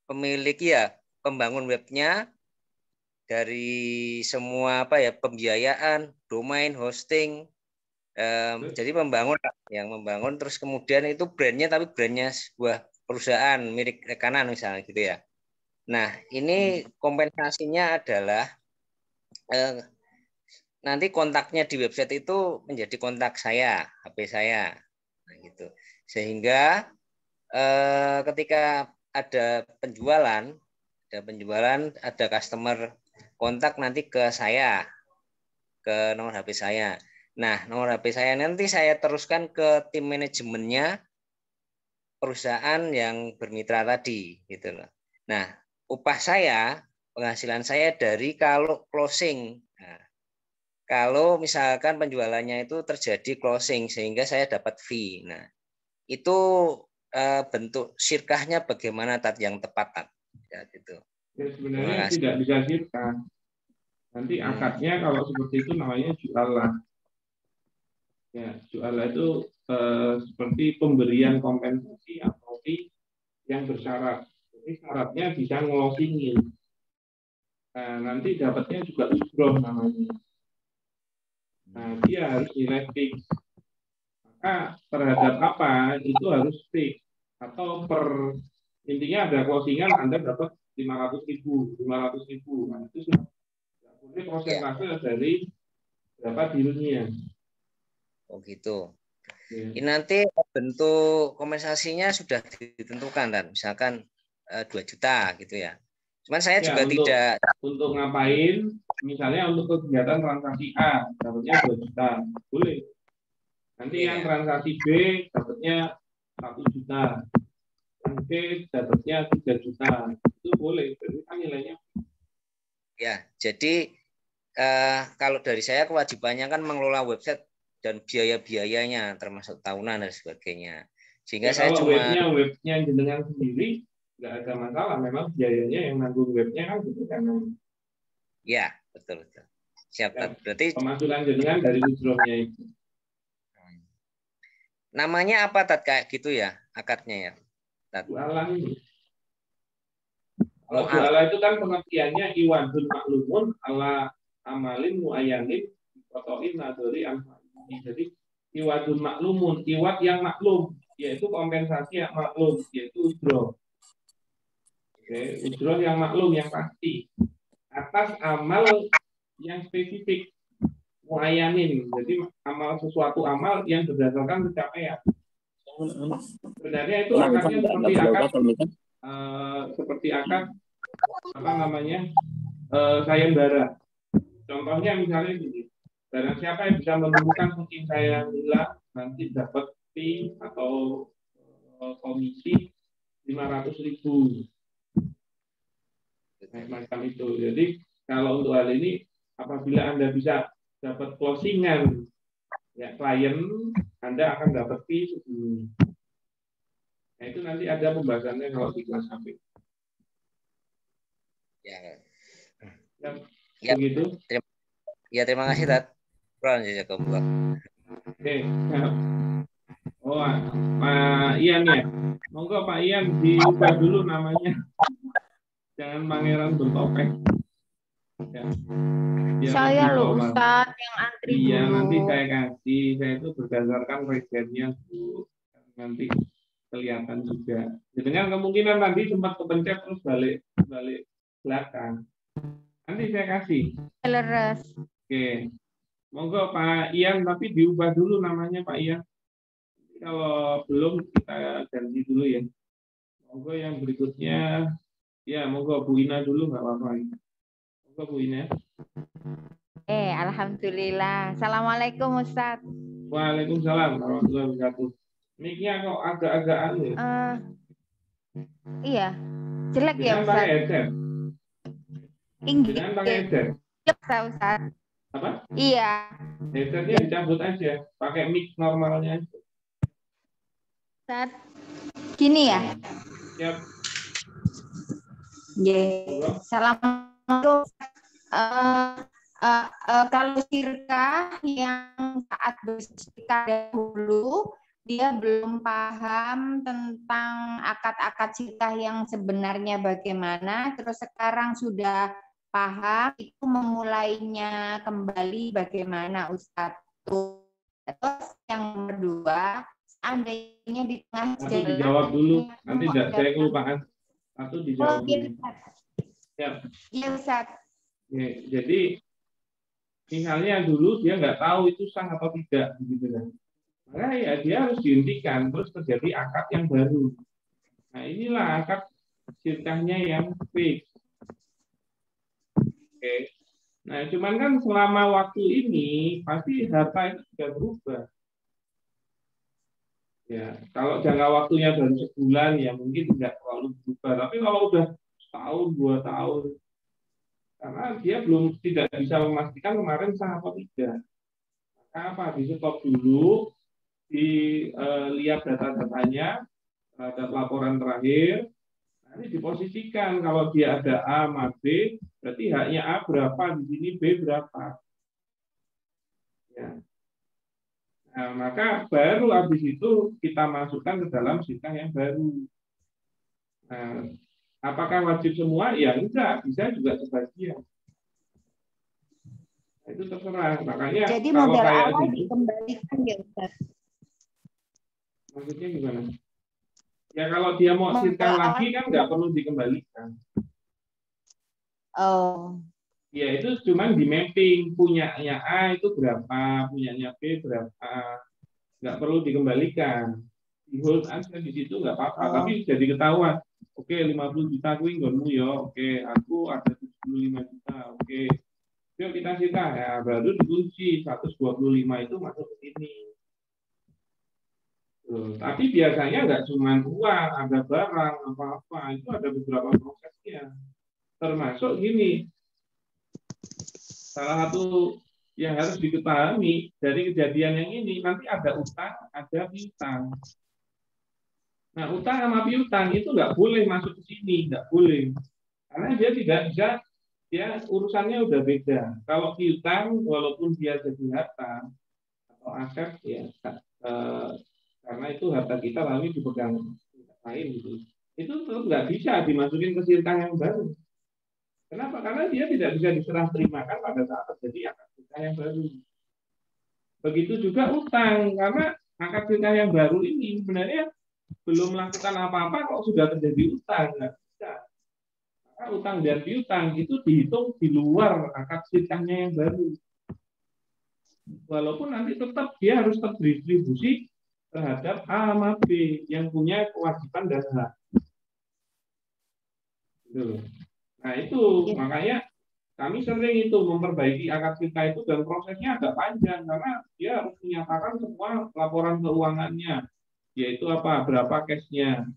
pemilik ya, pembangun webnya dari semua pembiayaan, domain, hosting. Jadi yang membangun terus kemudian itu brandnya, tapi brandnya sebuah perusahaan milik rekanan misalnya gitu ya. Nah, ini kompensasinya adalah nanti kontaknya di website itu menjadi kontak saya, HP saya, nah, gitu. Sehingga ketika ada penjualan, ada customer kontak nanti ke saya, ke nomor HP saya. Nah, nomor HP saya nanti saya teruskan ke tim manajemennya perusahaan yang bermitra tadi, gitu loh. Nah, upah saya, penghasilan saya dari kalau closing. Nah, kalau misalkan penjualannya itu terjadi closing sehingga saya dapat fee. Nah, itu bentuk syirkahnya bagaimana yang tepat, Tat? Ya, gitu. Ya, sebenarnya tidak bisa syirkah. Nanti akadnya kalau seperti itu namanya jualah. Ya, jualah itu seperti pemberian kompensasi atau fee yang bersyarat. Jadi syaratnya bisa ngelosingin. Nah, nanti dapatnya juga ujroh namanya. Nah, dia harus nilai fix. Maka terhadap apa itu harus fix. Atau intinya ada closingan Anda dapat 500.000. Nah, itu sudah boleh prosentase dari berapa dealnya. Oh gitu. Ini nanti bentuk kompensasinya sudah ditentukan, dan misalkan 2 juta gitu ya. Cuman saya juga tidak untuk ngapain, misalnya untuk kegiatan transaksi A dapatnya 2 juta, boleh. Nanti yang transaksi B dapatnya 1 juta, yang C dapatnya 3 juta, itu boleh. Jadi kan nilainya. Ya, jadi kalau dari saya kewajibannya kan mengelola website dan biaya-biayanya termasuk tahunan dan sebagainya. Sehingga ya, saya kalau cuma webnya jenengan sendiri nggak ada masalah, memang biayanya yang nanggung webnya kan gitu kan. Ya, betul. Siap, ya, berarti pemasukan jenengan dari ujrohnya itu. Namanya apa, Tat, kayak gitu ya akadnya ya? Jualan ini. Kalau jualan itu kan pengertiannya iwadun maklumun ala amalin muayyanin kotoin nadori anfa'ini. Jadi iwadun maklumun, iwad yang maklum, yaitu kompensasi yang maklum, yaitu ujroh. Oke, ujroh yang maklum, yang pasti atas amal yang spesifik muayyanin. Jadi amal sesuatu amal yang berdasarkan pencapaian. Sebenarnya itu akadnya seperti akad apa namanya sayembara. Contohnya misalnya gini, barang siapa yang bisa menemukan kucing saya yang hilang nanti dapat fee atau komisi 500.000. Macam itu. Jadi kalau untuk hal ini apabila Anda bisa dapat closingan ya klien, Anda akan dapat fee segini. Nah, itu nanti ada pembahasannya kalau di kelas HP. Ya, begitu. Terima kasih Tat. Oke. Oh, Pak Ian ya. Monggo Pak Ian diubah dulu namanya. Jangan Pangeran bertopeng. Ya. Saya loh Ustadz yang antri dulu. Iya, nanti saya kasih. Saya itu berdasarkan regennya Bu. Nanti kelihatan juga. Dengan kemungkinan nanti sempat kepencet terus balik belakang. Nanti saya kasih. Leres. Oke. Monggo Pak Ian, tapi diubah dulu namanya Pak Ian. Kalau belum kita ganti dulu ya. Monggo yang berikutnya. Ya, monggo Bu Ina dulu nggak apa-apa. Monggo Bu Ina. Alhamdulillah. Assalamualaikum Ustadz. Waalaikumsalam warahmatullahi wabarakatuh. Mic-nya kok agak-agak anu ya? Iya, jelek ya Ustadz. Pakai headset. Jangan pakai headset. Ustadz. Apa? Iya. Headsetnya dicabut aja, pakai mic normalnya aja. Ustadz, gini ya? Siap. Assalamualaikum. Kalau sirkah yang saat bersirkah dahulu dia belum paham tentang akad-akad sirkah yang sebenarnya bagaimana, terus sekarang sudah paham, itu memulainya kembali bagaimana Ustadz? Terus yang kedua, seandainya di tengah jalan dijawab dulu, nanti tidak saya kelupaan. Satu dijawab dulu. Iya Ustadz. Jadi misalnya dulu dia nggak tahu itu sah atau tidak, begitu kan? Maka ya dia harus dihentikan, terus terjadi akad yang baru. Nah inilah akad sirkahnya yang fix. Oke. Nah cuman kan selama waktu ini pasti harta itu sudah berubah. Ya kalau jangka waktunya baru sebulan ya mungkin tidak terlalu berubah. Tapi kalau udah setahun 2 tahun, karena dia belum tidak bisa memastikan kemarin sah atau tidak. Maka apa? Di stop dulu, dilihat data-datanya, data laporan terakhir, nanti diposisikan kalau dia ada A sama B, berarti haknya A berapa, di sini B berapa. Ya. Nah, maka baru habis itu kita masukkan ke dalam sirkah yang baru. Nah, apakah wajib semua? Ya enggak, bisa juga sebagian. Itu terserah. Makanya jadi kalau modal kayak awal gitu, dikembalikan ya Ustaz. Maksudnya gimana? Ya kalau dia mau sirkah lagi kan nggak perlu dikembalikan. Oh. Ya itu cuman di mapping, punyanya A itu berapa, punyanya B berapa. Nggak perlu dikembalikan. Di hold aja di situ nggak apa-apa. Tapi jadi ketahuan. Oke, 50 juta aku inggonmu ya. Oke, aku ada 75 juta. Oke. Yuk kita sirkah. Ya, baru dikunci 125 itu masuk ke sini. Tapi biasanya nggak cuma uang, ada barang, apa-apa. Itu ada beberapa prosesnya. Termasuk gini. Salah satu yang harus diketahui dari kejadian yang ini, nanti ada utang, ada piutang. Nah, utang sama piutang itu nggak boleh masuk ke sini, nggak boleh. Karena dia tidak bisa, dia urusannya udah beda. Kalau piutang, walaupun dia jadi harta atau aset, ya karena itu harta kita lalu dipegang lain gitu. Itu tetap nggak bisa dimasukin ke sirkah yang baru. Kenapa? Karena dia tidak bisa diserah terimakan pada saat terjadi akad nikah yang baru. Begitu juga utang, karena akad nikah yang baru ini sebenarnya belum melakukan apa-apa kok sudah terjadi utang. Nggak bisa. Maka utang dan piutang itu dihitung di luar akad nikahnya yang baru. Walaupun nanti tetap dia harus terdistribusi terhadap A sama B yang punya kewajiban dan hak. Nah itu makanya kami sering itu memperbaiki akad nikah itu dan prosesnya agak panjang karena dia harus menyatakan semua laporan keuangannya, yaitu apa, berapa cashnya,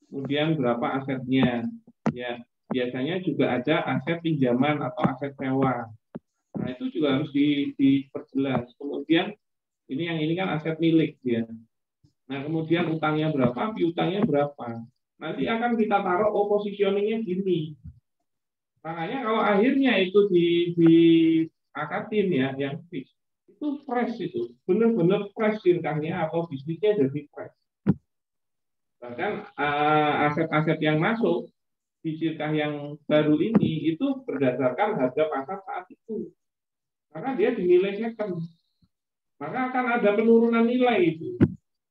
kemudian berapa asetnya, ya biasanya juga ada aset pinjaman atau aset sewa. Nah itu juga harus diperjelas. Kemudian ini kan aset milik dia. Nah kemudian utangnya berapa, piutangnya berapa. Nanti akan kita taruh positioningnya gini. Makanya kalau akhirnya itu di akadin ya yang fix itu fresh, itu benar-benar fresh sirkahnya atau bisnisnya jadi fresh. Bahkan aset-aset yang masuk di sirkah yang baru ini itu berdasarkan harga pasar saat itu. Karena dia dinilai second. Maka akan ada penurunan nilai itu.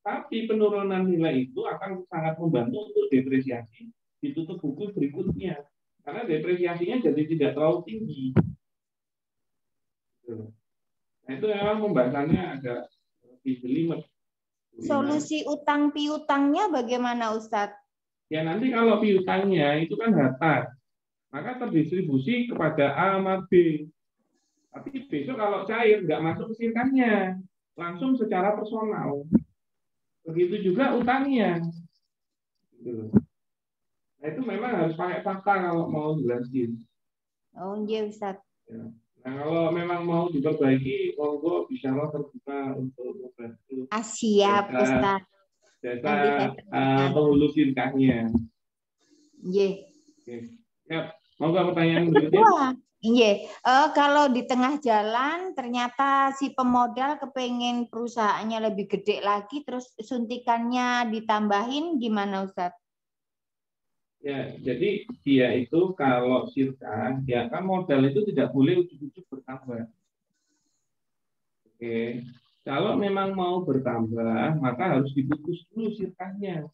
Tapi penurunan nilai itu akan sangat membantu untuk depresiasi di tutup buku berikutnya. Karena depresiasinya jadi tidak terlalu tinggi. Nah itu memang pembahasannya agak lebih jelimet. Solusi utang piutangnya bagaimana Ustadz? Ya nanti kalau piutangnya itu kan harta, maka terdistribusi kepada A sama B. Tapi besok kalau cair nggak masuk ke sirkahnya, langsung secara personal. Begitu juga utangnya. Nah itu memang harus pakai fakta kalau mau jelasin. Oh iya Ustadz. Ya. Nah kalau memang mau diperbaiki, monggo bisa terbuka untuk membantu. Siap Ustadz. Jasa penghulu sirkahnya. Iya. Ya, monggo pertanyaan berikutnya. Iya, kalau di tengah jalan ternyata si pemodal kepengen perusahaannya lebih gede lagi, terus suntikannya ditambahin gimana Ustadz? Ya, jadi dia itu kalau sirkah, ya kan modal itu tidak boleh ujuk-ujuk bertambah. Oke, kalau memang mau bertambah, maka harus diputus dulu sirkahnya,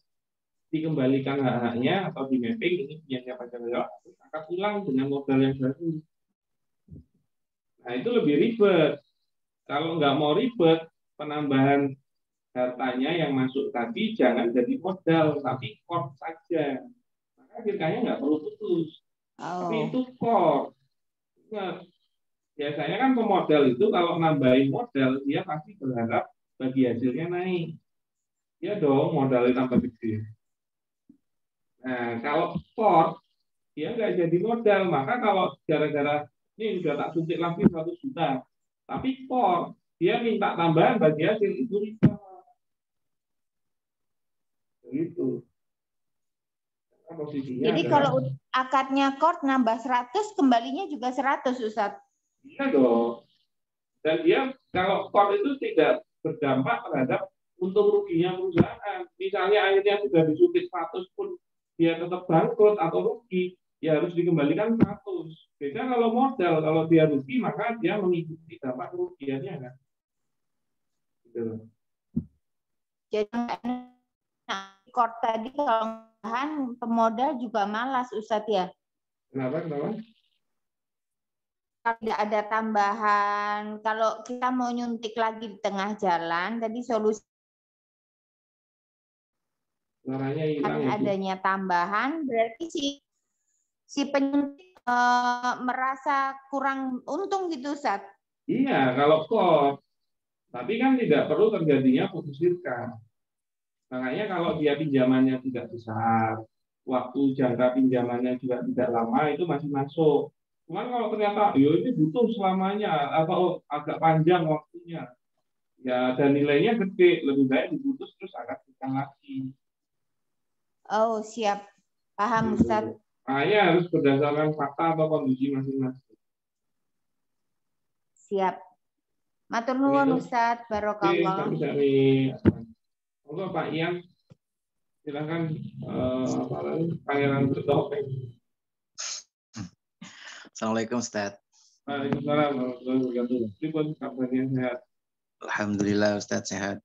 dikembalikan hak-haknya atau di mapping ini punya siapa saja, akan ulang dengan modal yang baru. Nah itu lebih ribet. Kalau nggak mau ribet, penambahan hartanya yang masuk tadi jangan jadi modal, tapi core saja. Maka sirkahnya nggak perlu putus. Tapi itu core. Ingat, biasanya kan pemodal itu kalau nambahin modal, dia pasti berharap bagi hasilnya naik. Ya dong, modalnya tambah gede. Nah, kalau core, dia nggak jadi modal. Maka kalau gara-gara ini sudah tak suntik lagi 100 juta, tapi core, dia minta tambahan bagi hasil itu riba. Begitu. Jadi kalau akadnya core nambah 100, kembalinya juga 100 Ustadz. Iya dong. Dan dia kalau core itu tidak berdampak terhadap untung ruginya perusahaan. Misalnya akhirnya sudah disuntik 100 pun dia tetap bangkrut atau rugi, ya harus dikembalikan 100. Beda kalau modal, kalau dia rugi maka dia mengikuti dampak kerugiannya kan. Gitu. Jadi core tadi kalau pemodal juga malas Ustadz ya. Kenapa? Kalau tidak ada tambahan, kalau kita mau nyuntik lagi di tengah jalan, tadi solusi adanya tambahan, berarti si penyuntik merasa kurang untung gitu, Ustaz. Iya, kalau core. Tapi kan tidak perlu terjadinya putus sirkah. Makanya kalau dia pinjamannya tidak besar, waktu jangka pinjamannya juga tidak lama, itu masih masuk. Cuman kalau ternyata ini butuh selamanya atau agak panjang waktunya, ya dan nilainya gede, lebih baik diputus terus agak sedang lagi. Oh siap, paham Ustaz. Makanya harus berdasarkan fakta atau kondisi masing-masing. Siap. Matur nuwun Ustaz, barokallah. Monggo Pak Ian, silakan Pangeran bertopeng. Assalamualaikum Ustaz. Waalaikumsalam warahmatullahi wabarakatuh. Pripun kabarnya, sehat? Alhamdulillah Ustaz sehat.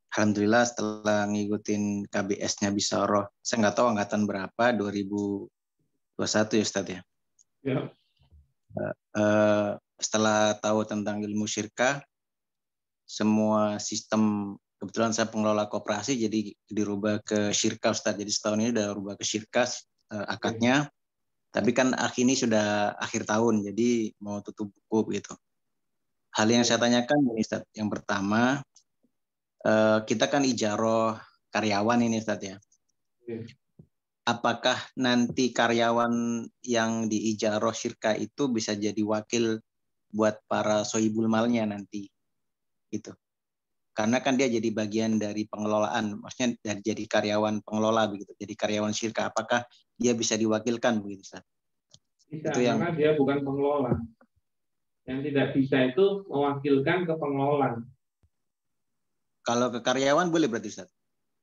Alhamdulillah setelah ngikutin KBS-nya Bisaroh, saya nggak tahu angkatan berapa, 2021 ya Ustaz ya. Ya. Setelah tahu tentang ilmu syirkah, semua sistem, kebetulan saya pengelola koperasi jadi dirubah ke syirkah Ustaz. Jadi setahun ini udah rubah ke syirkah akadnya. Tapi kan ini sudah akhir tahun, jadi mau tutup buku gitu. Hal yang saya tanyakan ini Ustaz, yang pertama, kita kan ijaroh karyawan ini Ustaz ya. Apakah nanti karyawan yang diijaroh syirkah itu bisa jadi wakil buat para sohibul malnya nanti? Gitu. Karena kan dia jadi bagian dari pengelolaan, maksudnya jadi karyawan pengelola begitu. Jadi karyawan syirkah, apakah dia bisa diwakilkan begitu Ustaz? Bisa, Itu yang... karena dia bukan pengelola. Yang tidak bisa itu mewakilkan ke pengelola. Kalau ke karyawan boleh berarti Ustaz?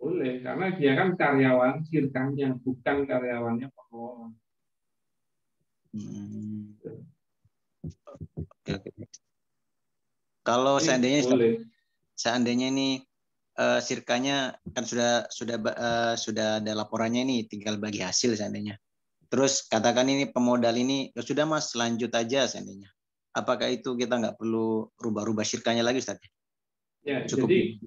Boleh, karena dia kan karyawan syirkahnya, bukan karyawannya pengelola. Oke. Kalau seandainya ini syirkahnya kan sudah ada laporannya ini, tinggal bagi hasil seandainya. Terus katakan ini pemodal ini ya sudah Mas lanjut aja seandainya. Apakah itu kita nggak perlu rubah-rubah syirkahnya lagi Ustaz? Ya, cukup. jadi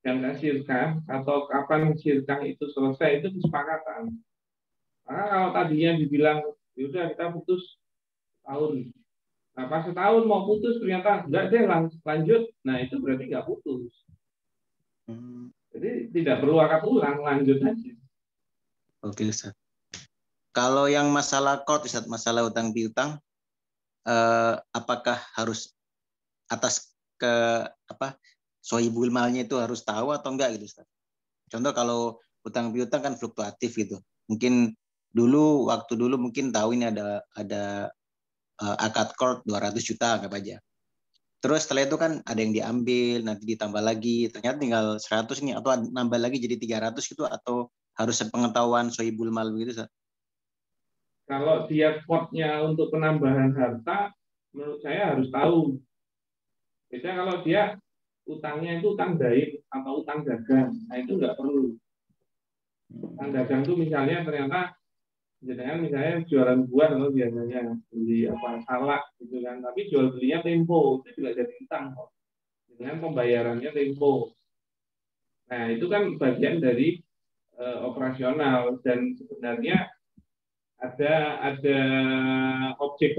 jangka syirkah atau kapan syirkah itu selesai itu kesepakatan. Karena kalau tadinya dibilang yaudah kita putus tahun. Nah, pas setahun mau putus ternyata enggak deh lanjut. Nah, itu berarti nggak putus. Jadi tidak perlu akad ulang, lanjut aja. Oke Ustaz. Kalau yang masalah qard Ustaz, masalah utang piutang, apakah harus atas ke sohibul malnya itu harus tahu atau enggak gitu Ustaz? Contoh kalau utang piutang kan fluktuatif gitu. Mungkin waktu dulu mungkin tahu ini ada akad qard 200 juta anggap aja. Terus setelah itu kan ada yang diambil, nanti ditambah lagi, ternyata tinggal 100 nih, atau nambah lagi jadi 300 gitu, atau harus sepengetahuan sohibul mal begitu Ustaz? Kalau dia qardnya untuk penambahan harta, menurut saya harus tahu. Biasanya kalau dia utangnya itu utang daik atau utang dagang, nah itu nggak perlu. Utang dagang itu misalnya ternyata misalnya jualan buah atau biasanya beli salak gitu kan, tapi jual belinya tempo itu juga jadi utang kok. Dengan pembayarannya tempo. Nah itu kan bagian dari operasional dan sebenarnya ada objek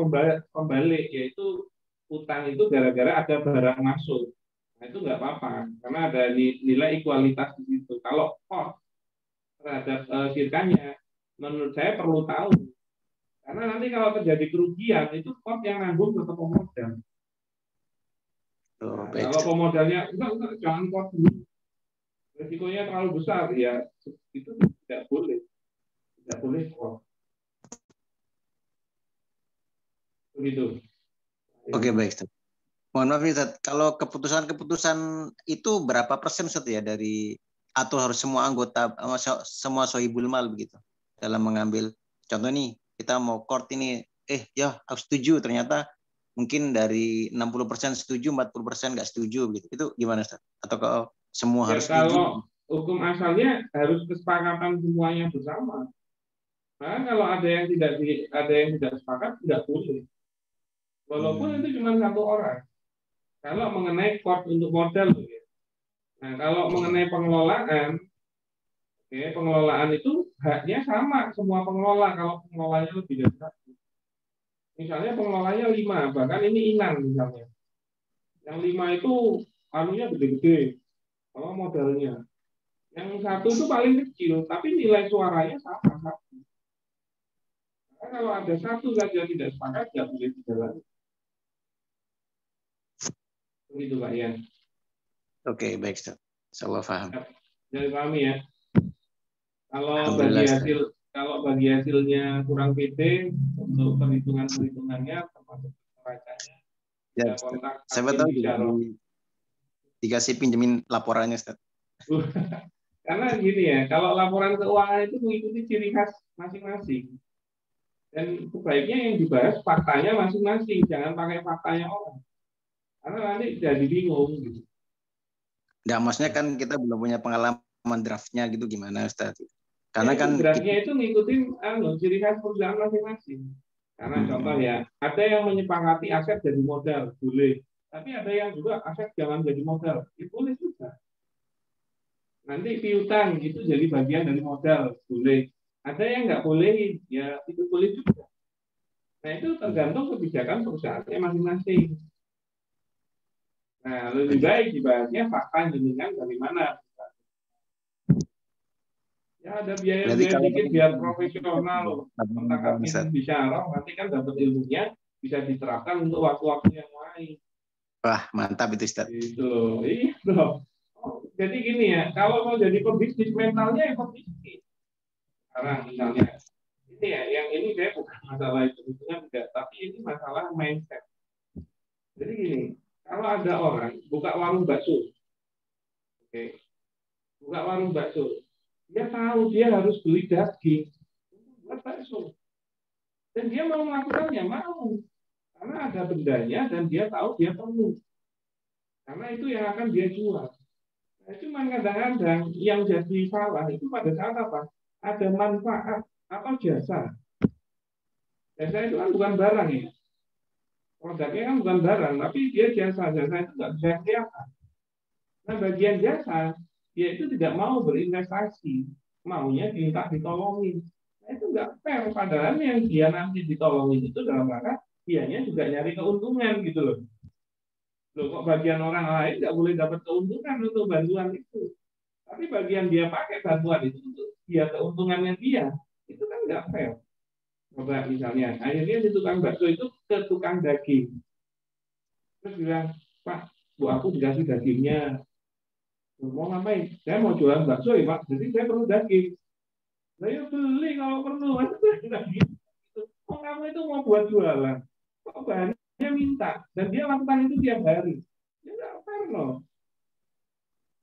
pembalik yaitu utang itu gara-gara ada barang masuk. Nah itu nggak apa-apa karena ada nilai kualitas di situ. Kalau cost terhadap syirkahnya, menurut saya perlu tahu karena nanti kalau terjadi kerugian itu cost yang nanggung tetap pemodal. Nah, kalau pemodalnya enggak jangan cost dulu, risikonya terlalu besar ya itu tidak boleh cost. Begitu. Oke, baik Ustaz. Mohon maaf Ustaz, kalau keputusan itu berapa persen Ustaz ya dari, atau harus semua anggota, semua sohibul mal begitu dalam mengambil, contoh nih kita mau qard ini, ya aku setuju, ternyata mungkin dari 60% setuju, 40% nggak setuju gitu. Itu gimana Ustaz? Atau kalau semua harus setuju? Kalau hukum asalnya harus kesepakatan semuanya bersama. Nah, kalau ada yang tidak sepakat tidak boleh. Walaupun itu cuma satu orang. Kalau mengenai qard untuk modal, nah kalau mengenai pengelolaan, pengelolaan itu haknya sama semua pengelola. Kalau pengelolanya lebih dari satu, misalnya pengelolanya 5, bahkan ini Inan misalnya, yang 5 itu anunya gede-gede, kalau modalnya, yang satu itu paling kecil, tapi nilai suaranya sama satu. Karena kalau ada satu saja tidak sepakat, nggak boleh dijalani. Begitu Pak Ian. Oke, baik Ustaz. Insyaallah paham. Jadi pahami ya. Kalau bagi hasilnya kurang pede untuk perhitungannya termasuk neracanya. Ya, saya tahu dikasih pinjemin laporannya Ustaz. Karena gini ya, kalau laporan keuangan itu mengikuti ciri khas masing-masing. Dan sebaiknya yang dibahas faktanya masing-masing, jangan pakai faktanya orang. Karena nanti jadi bingung gitu. Nggak, maksudnya kan kita belum punya pengalaman draftnya gitu, gimana Ustaz? Karena Ya, kan draftnya itu ngikutin ciri khas perusahaan masing-masing. Karena contoh ya, ada yang menyepakati aset jadi modal, boleh. Tapi ada yang juga aset jangan jadi modal, itu boleh juga. Nanti piutang itu jadi bagian dari modal, boleh. Ada yang nggak boleh, ya itu boleh juga. Nah itu tergantung kebijakan perusahaannya masing-masing. Nah lebih baik dibahasnya fakta jenengan dari mana. Ya ada biaya-biaya dikit biar profesional. Mentakapin bisyarah, nanti kan dapat ilmunya bisa diterapkan untuk waktu-waktu yang lain. Wah mantap itu Ustaz. Itu loh, iya loh. Jadi gini ya, kalau mau jadi pebisnis mentalnya ya pebisnis. Sekarang misalnya, ini ya, yang ini saya bukan masalah itu enggak, tapi ini masalah mindset. Jadi gini, kalau ada orang buka warung bakso, oke, buka warung bakso, dia tahu dia harus beli daging buat bakso, dan dia mau melakukannya, mau, karena ada bendanya dan dia tahu dia perlu, karena itu yang akan dia jual. Nah, cuman kadang-kadang yang jadi salah itu pada saat apa? Ada manfaat atau jasa. Jasa itu kan bukan barang ya. Produknya kan bukan barang, tapi dia jasa. Jasa itu nggak bisa kelihatan. Nah, bagian jasa, dia itu tidak mau berinvestasi. Maunya minta ditolongin. Nah, itu nggak fair. Padahal yang dia nanti ditolongin itu dalam rangka dianya juga nyari keuntungan gitu loh. Loh, kok bagian orang lain nggak boleh dapat keuntungan untuk bantuan itu. Tapi bagian dia pakai bantuan itu untuk dia keuntungannya dia. Itu kan nggak fair. Coba misalnya, akhirnya si tukang bakso itu ke tukang daging. Terus bilang, Pak, Bu aku dikasih dagingnya. Mau ngapain? Saya mau jualan bakso ya Pak, jadi saya perlu daging. Saya beli kalau perlu. Oh, kamu itu mau buat jualan. Kok bahannya minta? Dan dia lakukan itu tiap hari. Ya nggak fair loh.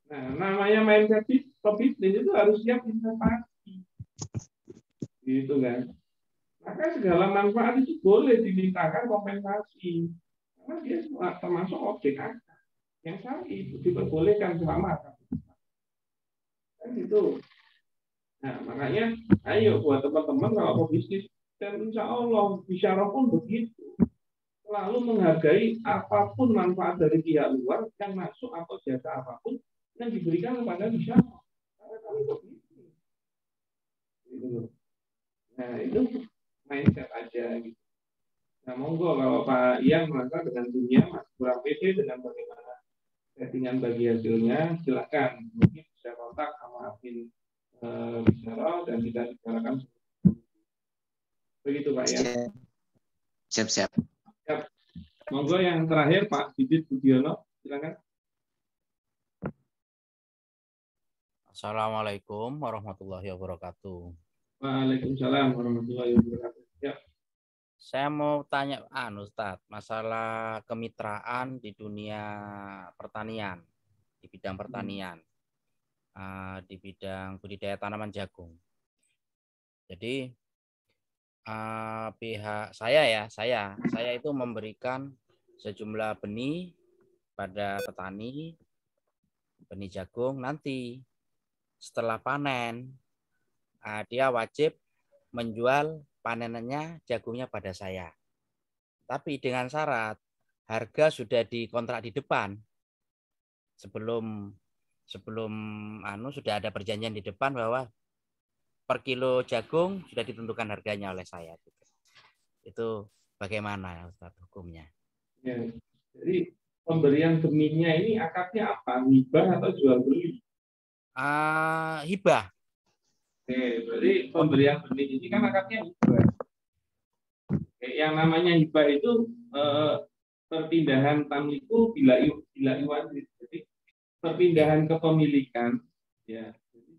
Nah, namanya mindset pebisnis itu harus siap investasi. Gitu kan. Maka segala manfaat itu boleh dimintakan kompensasi. Karena dia termasuk objek akar. Yang saat itu diperbolehkan selama kan gitu. Nah, makanya ayo buat teman-teman kalau pebisnis, dan insya Allah bisyarah pun begitu. Selalu menghargai apapun manfaat dari pihak luar yang masuk atau jasa apapun yang diberikan kepada bisyarah. Karena kami begitu. Gitu. Nah, itu mindset aja gitu. Nah, monggo kalau Pak Ian merasa dengan dunia Mas kurang pede dengan bagaimana settingan bagi hasilnya, silakan. Mungkin bisa kontak sama admin bicara dan kita bicarakan. Begitu Pak Ian. Siap-siap. Monggo yang terakhir Pak Didit Budiono, silakan. Assalamualaikum warahmatullahi wabarakatuh. Waalaikumsalam warahmatullahi wabarakatuh. Ya. Saya mau tanya, Ustadz, masalah kemitraan di dunia pertanian, di bidang pertanian, di bidang budidaya tanaman jagung. Jadi pihak saya itu memberikan sejumlah benih pada petani, benih jagung. Nanti setelah panen, dia wajib menjual panenannya jagungnya pada saya. Tapi dengan syarat harga sudah dikontrak di depan. Sebelum sudah ada perjanjian di depan bahwa per kilo jagung sudah ditentukan harganya oleh saya. Itu bagaimana ya Ustaz hukumnya? Ya, jadi pemberian benihnya ini akadnya apa? Hibah atau jual beli? Hibah. Oke, berarti pemberian benih ini kan akadnya hibah. Yang namanya hibah itu perpindahan tamliku bila iwajib. Jadi perpindahan kepemilikan, ya,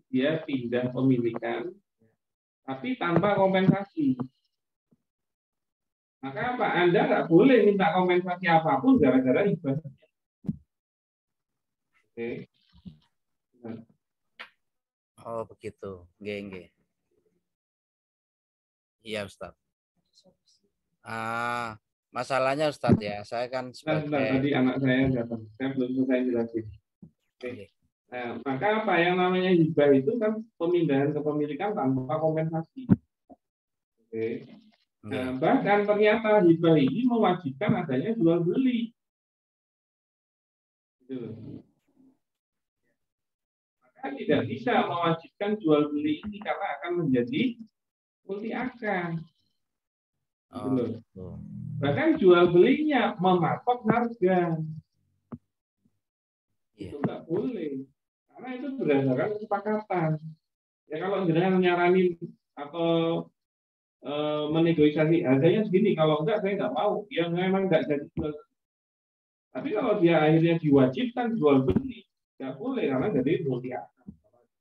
dia pindah pemilikan, tapi tanpa kompensasi. Maka apa? Anda nggak boleh minta kompensasi apapun gara-gara hibah. Oke. Nah. Oh begitu, nggih. Iya Ustaz. Masalahnya Ustadz ya, saya kan Sebentar, sebagai tadi anak saya datang, saya belum selesai jelasin. Oke. Nah, maka apa yang namanya hibah itu kan pemindahan kepemilikan tanpa kompensasi. Oke. Nah, bahkan ternyata hibah ini mewajibkan adanya jual beli. Gitu. Maka tidak bisa mewajibkan jual beli ini karena akan menjadi multi akad. Gitu. Bahkan jual belinya mematok harga. Itu nggak boleh. Karena itu berdasarkan kesepakatan. Ya kalau jenengan nyaranin atau menegosiasi harganya segini, kalau enggak saya nggak mau. Ya memang nggak jadi jual. Tapi kalau dia akhirnya diwajibkan jual beli, nggak boleh karena jadi multi akad.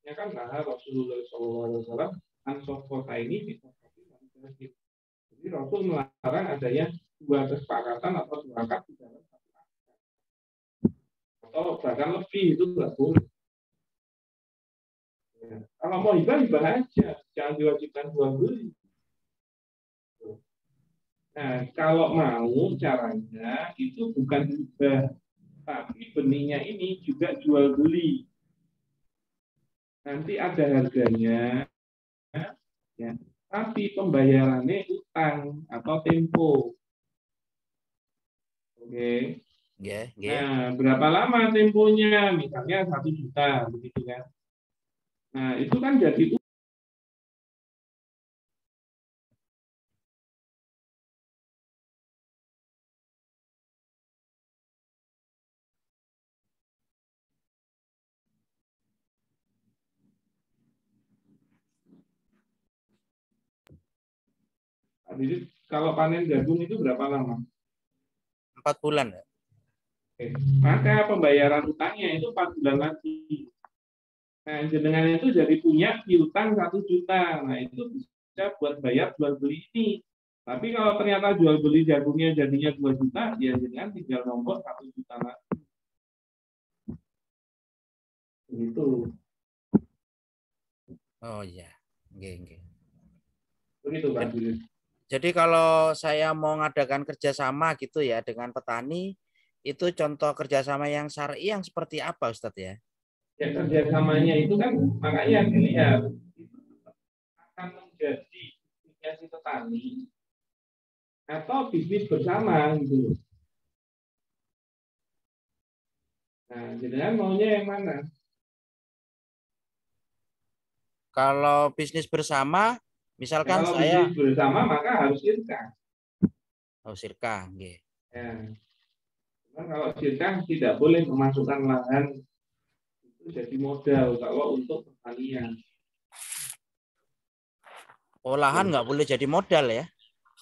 Ya kan nah Rasulullah SAW ansofota ini bisa. Jadi Rasul melarang adanya dua kesepakatan atau dua akad di dalam satu akad. Atau bahkan lebih itu nggak boleh. Ya. Kalau mau hibah aja, jangan diwajibkan jual beli. Nah, kalau mau caranya itu bukan hibah, tapi benihnya ini juga jual beli. Nanti ada harganya, ya. Tapi pembayarannya utang atau tempo. Oke. Nah, berapa lama temponya? Misalnya 1 juta, begitu kan? Nah, itu kan jadi jadi kalau panen jagung itu berapa lama? 4 bulan. Oke. Maka pembayaran utangnya itu 4 bulan lagi. Nah, jenengan itu jadi punya piutang 1 juta. Nah, itu bisa buat bayar jual beli ini. Tapi kalau ternyata jual beli jagungnya jadinya 2 juta, ya jenengan tinggal nombor 1 juta lagi. Begitu. Oh iya. Begitu Pak. Jadi kalau saya mau ngadakan kerjasama gitu ya dengan petani, itu contoh kerjasama yang syar'i yang seperti apa Ustadz ya? Ya kerjasamanya itu kan makanya dilihat akan menjadi bisnisnya si petani atau bisnis bersama gitu. Nah, jenengan maunya yang mana? Kalau bisnis bersama, misalkan kalau saya bisnis bersama maka harus sirkah. Oh, sirkah, nggih. Ya. Kalau sirkah tidak boleh memasukkan lahan itu jadi modal kalau untuk pertanian. Lahan nggak boleh jadi modal ya?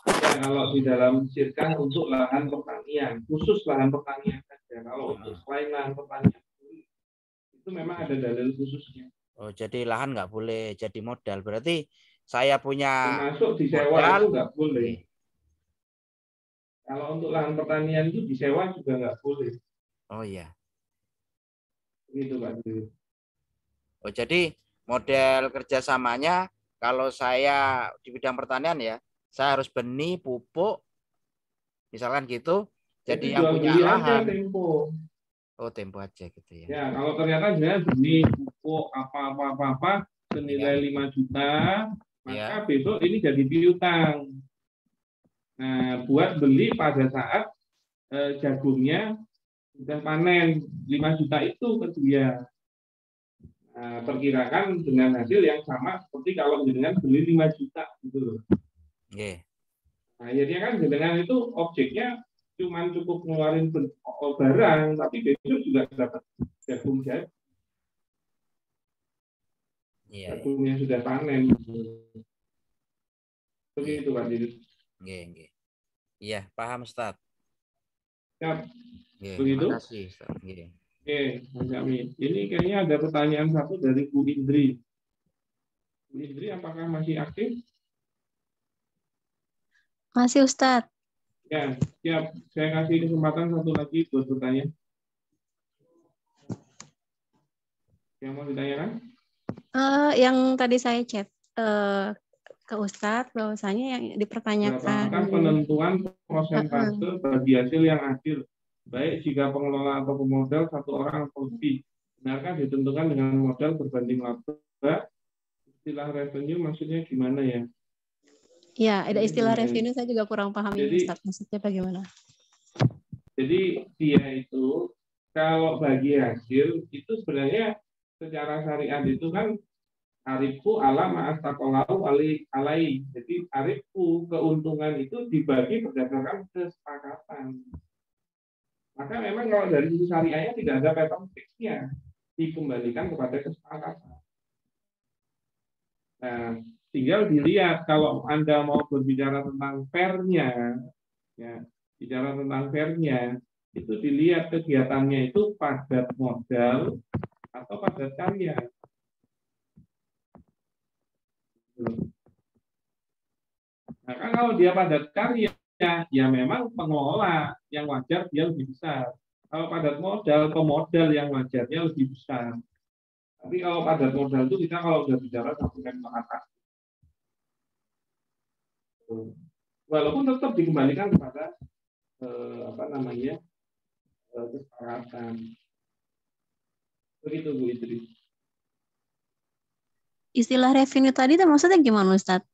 Ya, kalau di dalam sirkah untuk lahan pertanian, khusus lahan pertanian saja. Kalau untuk selain lahan pertanian itu memang ada dalil khususnya. Oh, jadi lahan nggak boleh jadi modal. Berarti saya punya termasuk disewa modal, itu nggak boleh. Kalau untuk lahan pertanian itu disewa juga nggak boleh. Oh iya. Gitu Pak. Oh, jadi model kerjasamanya kalau saya di bidang pertanian ya, saya harus benih, pupuk, misalkan gitu. Jadi yang punya lahan. Tempo. Oh, tempo aja gitu ya. Ya, kalau ternyata dia benih, pupuk, apa senilai 5 juta, maka besok ini jadi piutang. Nah, buat beli pada saat jagungnya sudah panen 5 juta itu ke dia. Nah, perkirakan dengan hasil yang sama seperti kalau dengan beli 5 juta gitu loh. Yeah. Nah, akhirnya kan dengan itu objeknya cuma cukup ngeluarin barang, tapi besok juga dapat jagung jadi. Jagungnya sudah panen. Begitu Pak Didi. Iya, paham Ustaz. Ya, begitu. Terima kasih Ustaz. Oke, Mas Amin. Ini kayaknya ada pertanyaan satu dari Bu Indri. Bu Indri, apakah masih aktif? Masih Ustaz. Ya, siap. Saya kasih kesempatan satu lagi buat bertanya. Yang mau ditanyakan? Yang tadi saya chat. ke Ustadz bahwasanya yang dipertanyakan Apakah penentuan persentase bagi hasil yang adil, baik jika pengelola atau pemodal satu orang atau lebih, benarkah ditentukan dengan modal berbanding laba? Istilah revenue maksudnya gimana ya? Ya, ada istilah revenue saya juga kurang paham ini Ustadz, maksudnya bagaimana? Jadi dia itu kalau bagi hasil itu sebenarnya secara syariat itu kan arifu ala ma'astaqallahu alai. Jadi arifu keuntungan itu dibagi berdasarkan kesepakatan. Maka memang kalau dari sisi syariahnya tidak ada pattern fixnya, dikembalikan kepada kesepakatan. Nah, tinggal dilihat kalau Anda mau berbicara tentang fairnya, ya, bicara tentang fairnya, itu dilihat kegiatannya itu padat modal atau padat karya. Nah, kan kalau dia padat karya, ya memang pengelola yang wajar dia lebih besar. Kalau padat modal, pemodal yang wajarnya lebih besar. Tapi kalau padat modal itu kita kalau sudah bicara satu M ke atas. Walaupun tetap dikembalikan kepada kesepakatan. Begitu Bu Idris. Istilah revenue tadi itu maksudnya gimana Ustadz?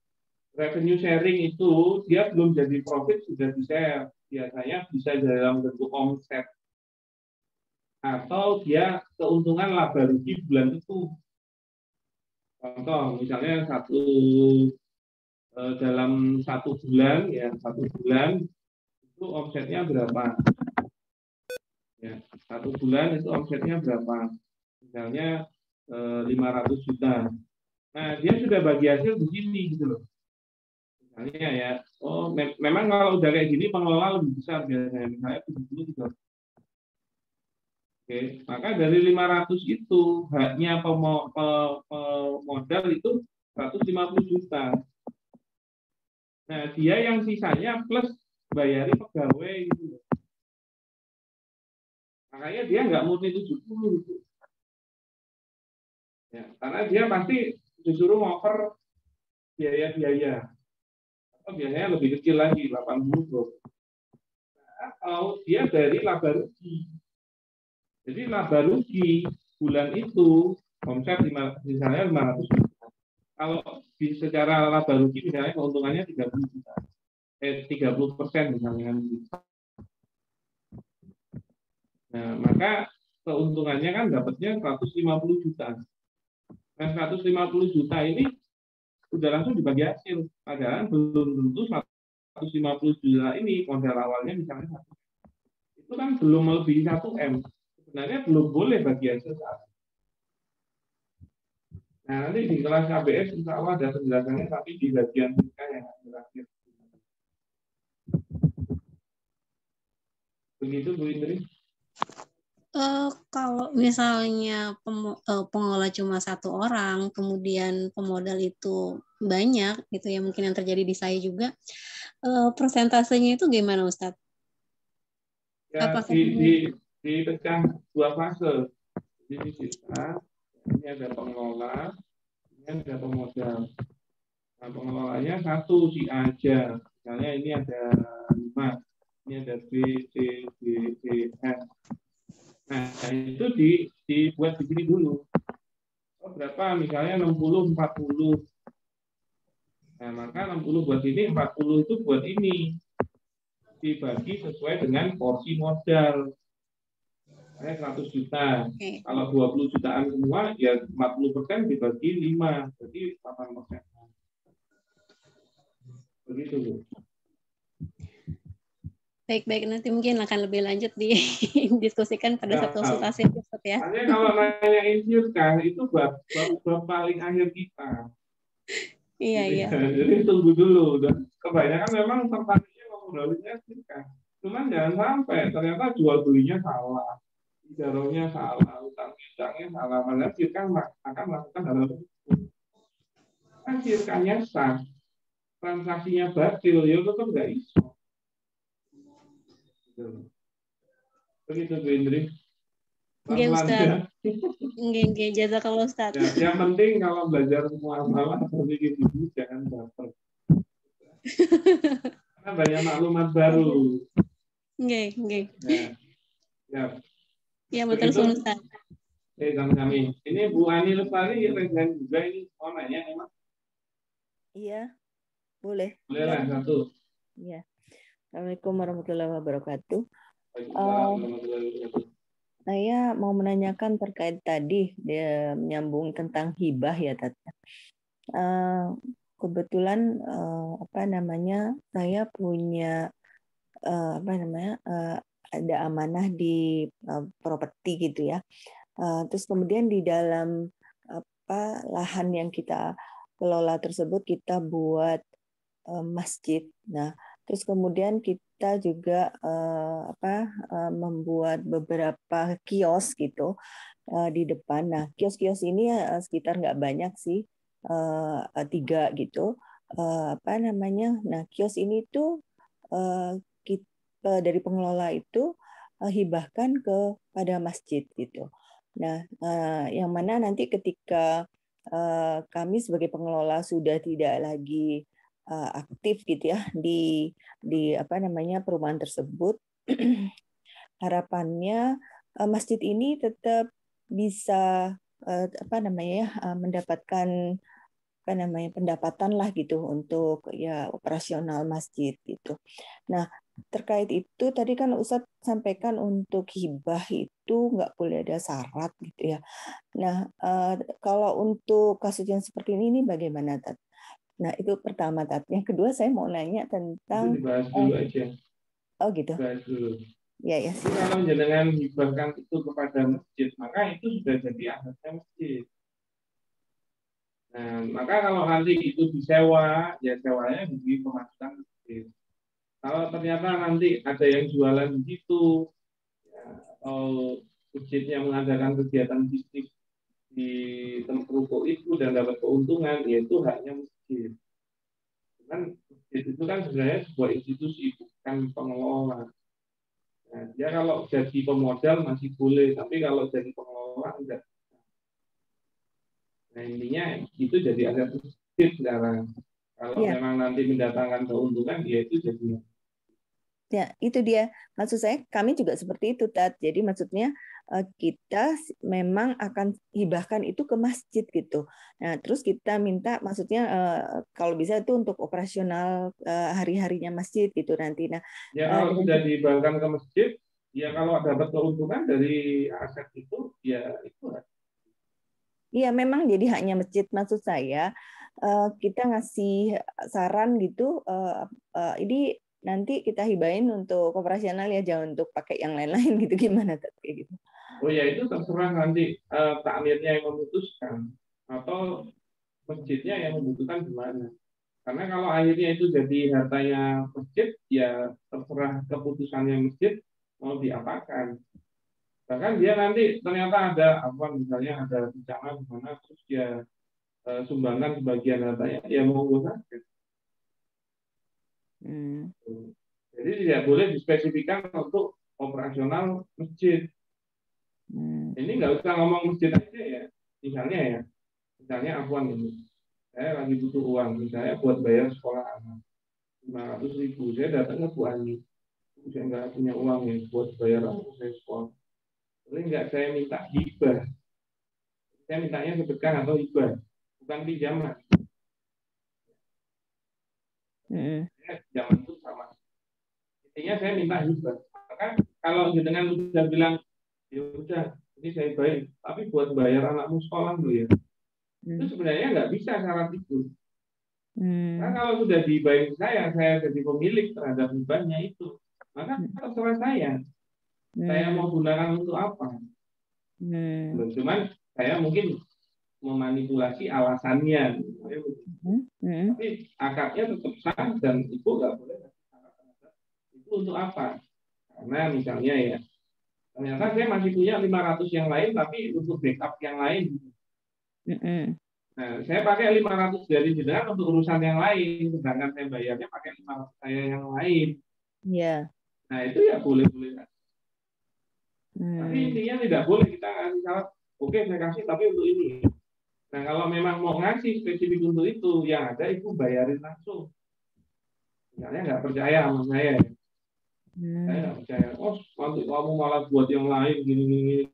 Revenue sharing itu dia belum jadi profit sudah di-share. Biasanya bisa dalam bentuk omset. Atau dia keuntungan laba rugi bulan itu. Contoh misalnya dalam satu bulan itu omsetnya berapa? Ya, satu bulan itu omsetnya berapa? Misalnya 500 juta. Nah, dia sudah bagi hasil begini gitu loh. Misalnya ya, memang kalau udah kayak gini pengelola lebih besar biasanya, misalnya 70 juga. Oke, maka dari 500 itu haknya pemodal itu 150 juta. Nah, dia yang sisanya plus bayari pegawai gitu. Makanya dia nggak murni 70 gitu. Ya, karena dia pasti disuruh ngoper biaya-biaya. Atau biasanya lebih kecil lagi, 80 bro. Atau dia dari laba rugi. Jadi laba rugi bulan itu omset misalnya 500 juta. Kalau secara laba rugi misalnya keuntungannya 30 juta. 30% misalnya. Nah, maka keuntungannya kan dapatnya 150 juta. Nah, 150 juta ini sudah langsung dibagi hasil. Padahal belum tentu 150 juta ini modal awalnya misalnya 1 M. Itu kan belum melebihi 1 M. Sebenarnya belum boleh bagi hasil saat. Nah, nanti di kelas KBS insya Allah ada penjelasannya, tapi di bagian kita yang terakhir. Begitu Bu Indri. Kalau misalnya pengelola cuma satu orang, kemudian pemodal itu banyak, gitu ya mungkin yang terjadi di saya juga, persentasenya itu gimana Ustadz? Ya, dipecah dua fase. Jadi ini ada pengelola, ini ada pemodal. Nah, pengelolanya satu si A aja. Misalnya ini ada 5, ini ada B, C, D, E, F. Nah, itu dibuat di sini dulu. Berapa? Misalnya 60, 40. Nah, maka 60 buat ini, 40 itu buat ini. Dibagi sesuai dengan porsi modal. 100 juta. Okay. Kalau 20 jutaan semua, ya 40% dibagi 5. Jadi 8%. Begitu, Bu. Baik, nanti mungkin akan lebih lanjut didiskusikan pada satu konsultasi ya. Hanya kalau nanyain Sirkah itu bab paling akhir kita. Iya. Jadi tunggu dulu. Dan kebanyakan memang tertariknya memodalnya Sirkah. Cuman jangan sampai ternyata jual belinya salah, ijarahnya salah, utang-utangnya salah. Padahal Sirkah akan melakukan hal tersebut. Kan Sirkahnya sah, transaksinya batil, ya tetap nggak iso. Begitu Bu Indri. Oke, Ustaz. Nggih, jazakallah Ustaz. Ya, yang penting kalau belajar muamalah memiliki ibu jangan baper. Karena banyak maklumat baru. Nggih. Ya. Ya, betul Ustaz. Oke, kami. Ini Bu Ani Lestari resign juga ini mau nanya emang? Iya, boleh. Boleh lah satu. Iya. Assalamualaikum warahmatullahi wabarakatuh. Saya mau menanyakan terkait tadi dia menyambung tentang hibah ya Tata. Kebetulan saya punya ada amanah di properti gitu ya. Terus kemudian di dalam lahan yang kita kelola tersebut kita buat masjid. Nah, terus kemudian kita juga membuat beberapa kios gitu di depan. Nah, kios-kios ini sekitar nggak banyak sih, 3 gitu. Nah, kios ini tuh kita dari pengelola itu hibahkan kepada masjid gitu. Nah, yang mana nanti ketika kami sebagai pengelola sudah tidak lagi aktif gitu ya di perumahan tersebut, harapannya masjid ini tetap bisa mendapatkan pendapatan lah gitu untuk ya operasional masjid gitu. Nah, terkait itu tadi kan Ustadz sampaikan untuk hibah itu nggak boleh ada syarat gitu ya. Nah, kalau untuk kasus yang seperti ini bagaimana Tat? Nah, itu pertama Tat. Yang kedua saya mau nanya tentang Itu dibahas dulu aja. Oh gitu. Dibahas dulu. Ya. Kalau jenengan hibahkan itu kepada masjid, maka itu sudah jadi asetnya masjid. Nah, maka kalau nanti itu disewa, ya sewanya di pemasukan masjid. Kalau ternyata nanti ada yang jualan di situ, ya, atau masjidnya mengadakan kegiatan bisnis di tempat ruko itu dan dapat keuntungan, yaitu haknya masjid. Kan masjid itu kan sebenarnya sebuah institusi, bukan pengelola. Nah, dia kalau jadi pemodal masih boleh, tapi kalau jadi pengelola enggak. Nah, intinya itu jadi aset masjid sekarang. Kalau memang nanti mendatangkan keuntungan, ya itu jadi. Ya, itu dia. Maksud saya, kami juga seperti itu, Tat. Jadi maksudnya kita memang akan hibahkan itu ke masjid gitu. Nah, terus kita minta, maksudnya kalau bisa itu untuk operasional hari-harinya masjid gitu nanti. Nah, ya kalau sudah dihibahkan ke masjid, ya kalau dapat keuntungan dari aset itu, ya itu. Iya, memang jadi haknya masjid. Maksud saya, kita ngasih saran gitu, ini nanti kita hibahin untuk operasional ya, jangan untuk pakai yang lain-lain gitu, gimana kayak gitu. Oh ya, itu terserah nanti takmirnya yang memutuskan atau masjidnya yang membutuhkan gimana. Karena kalau akhirnya itu jadi hartanya masjid, ya terserah keputusannya masjid mau diapakan. Bahkan dia nanti ternyata ada misalnya ada bencana di mana terus dia sumbangkan sebagian hartanya, ya monggo saja. Jadi tidak boleh dispesifikkan untuk operasional masjid. Ini nggak usah ngomong masjid aja ya. Misalnya ini, saya lagi butuh uang, misalnya buat bayar sekolah anak 500.000, saya datang ke Bu Ani, saya nggak punya uang ya buat bayar saya sekolah. Boleh nggak saya minta hibah? Saya mintanya sedekah atau hibah, bukan pinjaman. Pinjaman itu sama. Intinya saya minta hibah. Maka kalau dengan sudah bilang, ya udah, ini saya bayar, tapi buat bayar anakmu sekolah dulu ya. Itu sebenarnya nggak bisa syarat itu. Karena kalau sudah dibayar saya jadi pemilik terhadap hibahnya itu, maka terserah saya. Saya mau gunakan untuk apa? Cuman saya mungkin memanipulasi alasannya. Tapi akadnya tetap sah dan ibu nggak boleh. Itu untuk apa? Karena misalnya ya, ternyata saya masih punya 500 yang lain, tapi untuk backup yang lain. Nah, saya pakai 500 dari jenengan untuk urusan yang lain, sedangkan saya bayarnya pakai 500 saya yang lain. Iya. Nah, itu ya boleh-boleh. Tapi intinya tidak boleh kita ngasih syarat, oke saya kasih tapi untuk ini. Nah kalau memang mau ngasih spesifik untuk itu, yang ada itu bayarin langsung. Misalnya nggak percaya sama saya nggak percaya. Oh nanti kamu malah buat yang lain gini.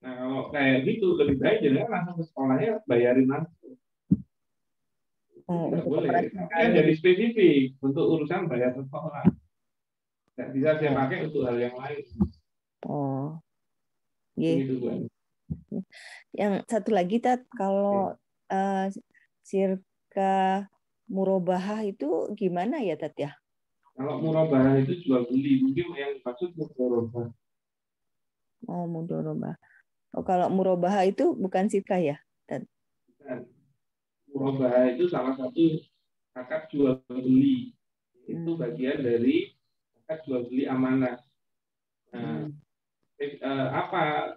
Nah kalau kayak gitu lebih baik jadi langsung ke sekolahnya bayarin langsung. Nggak boleh. Kan jadi spesifik untuk urusan bayar sekolah. Nggak bisa saya pakai untuk hal yang lain. Oh, Gitu, Bu. Yang satu lagi Tat, kalau sirka murobahah itu gimana ya Tat ya? Kalau murabahah itu jual beli, mungkin yang dimaksud mudharabah. Oh, mudharabah. Oh, kalau murabahah itu bukan sirka ya? Tat? Murabahah itu salah satu akad jual beli. Itu bagian dari akad jual beli amanah. Nah, apa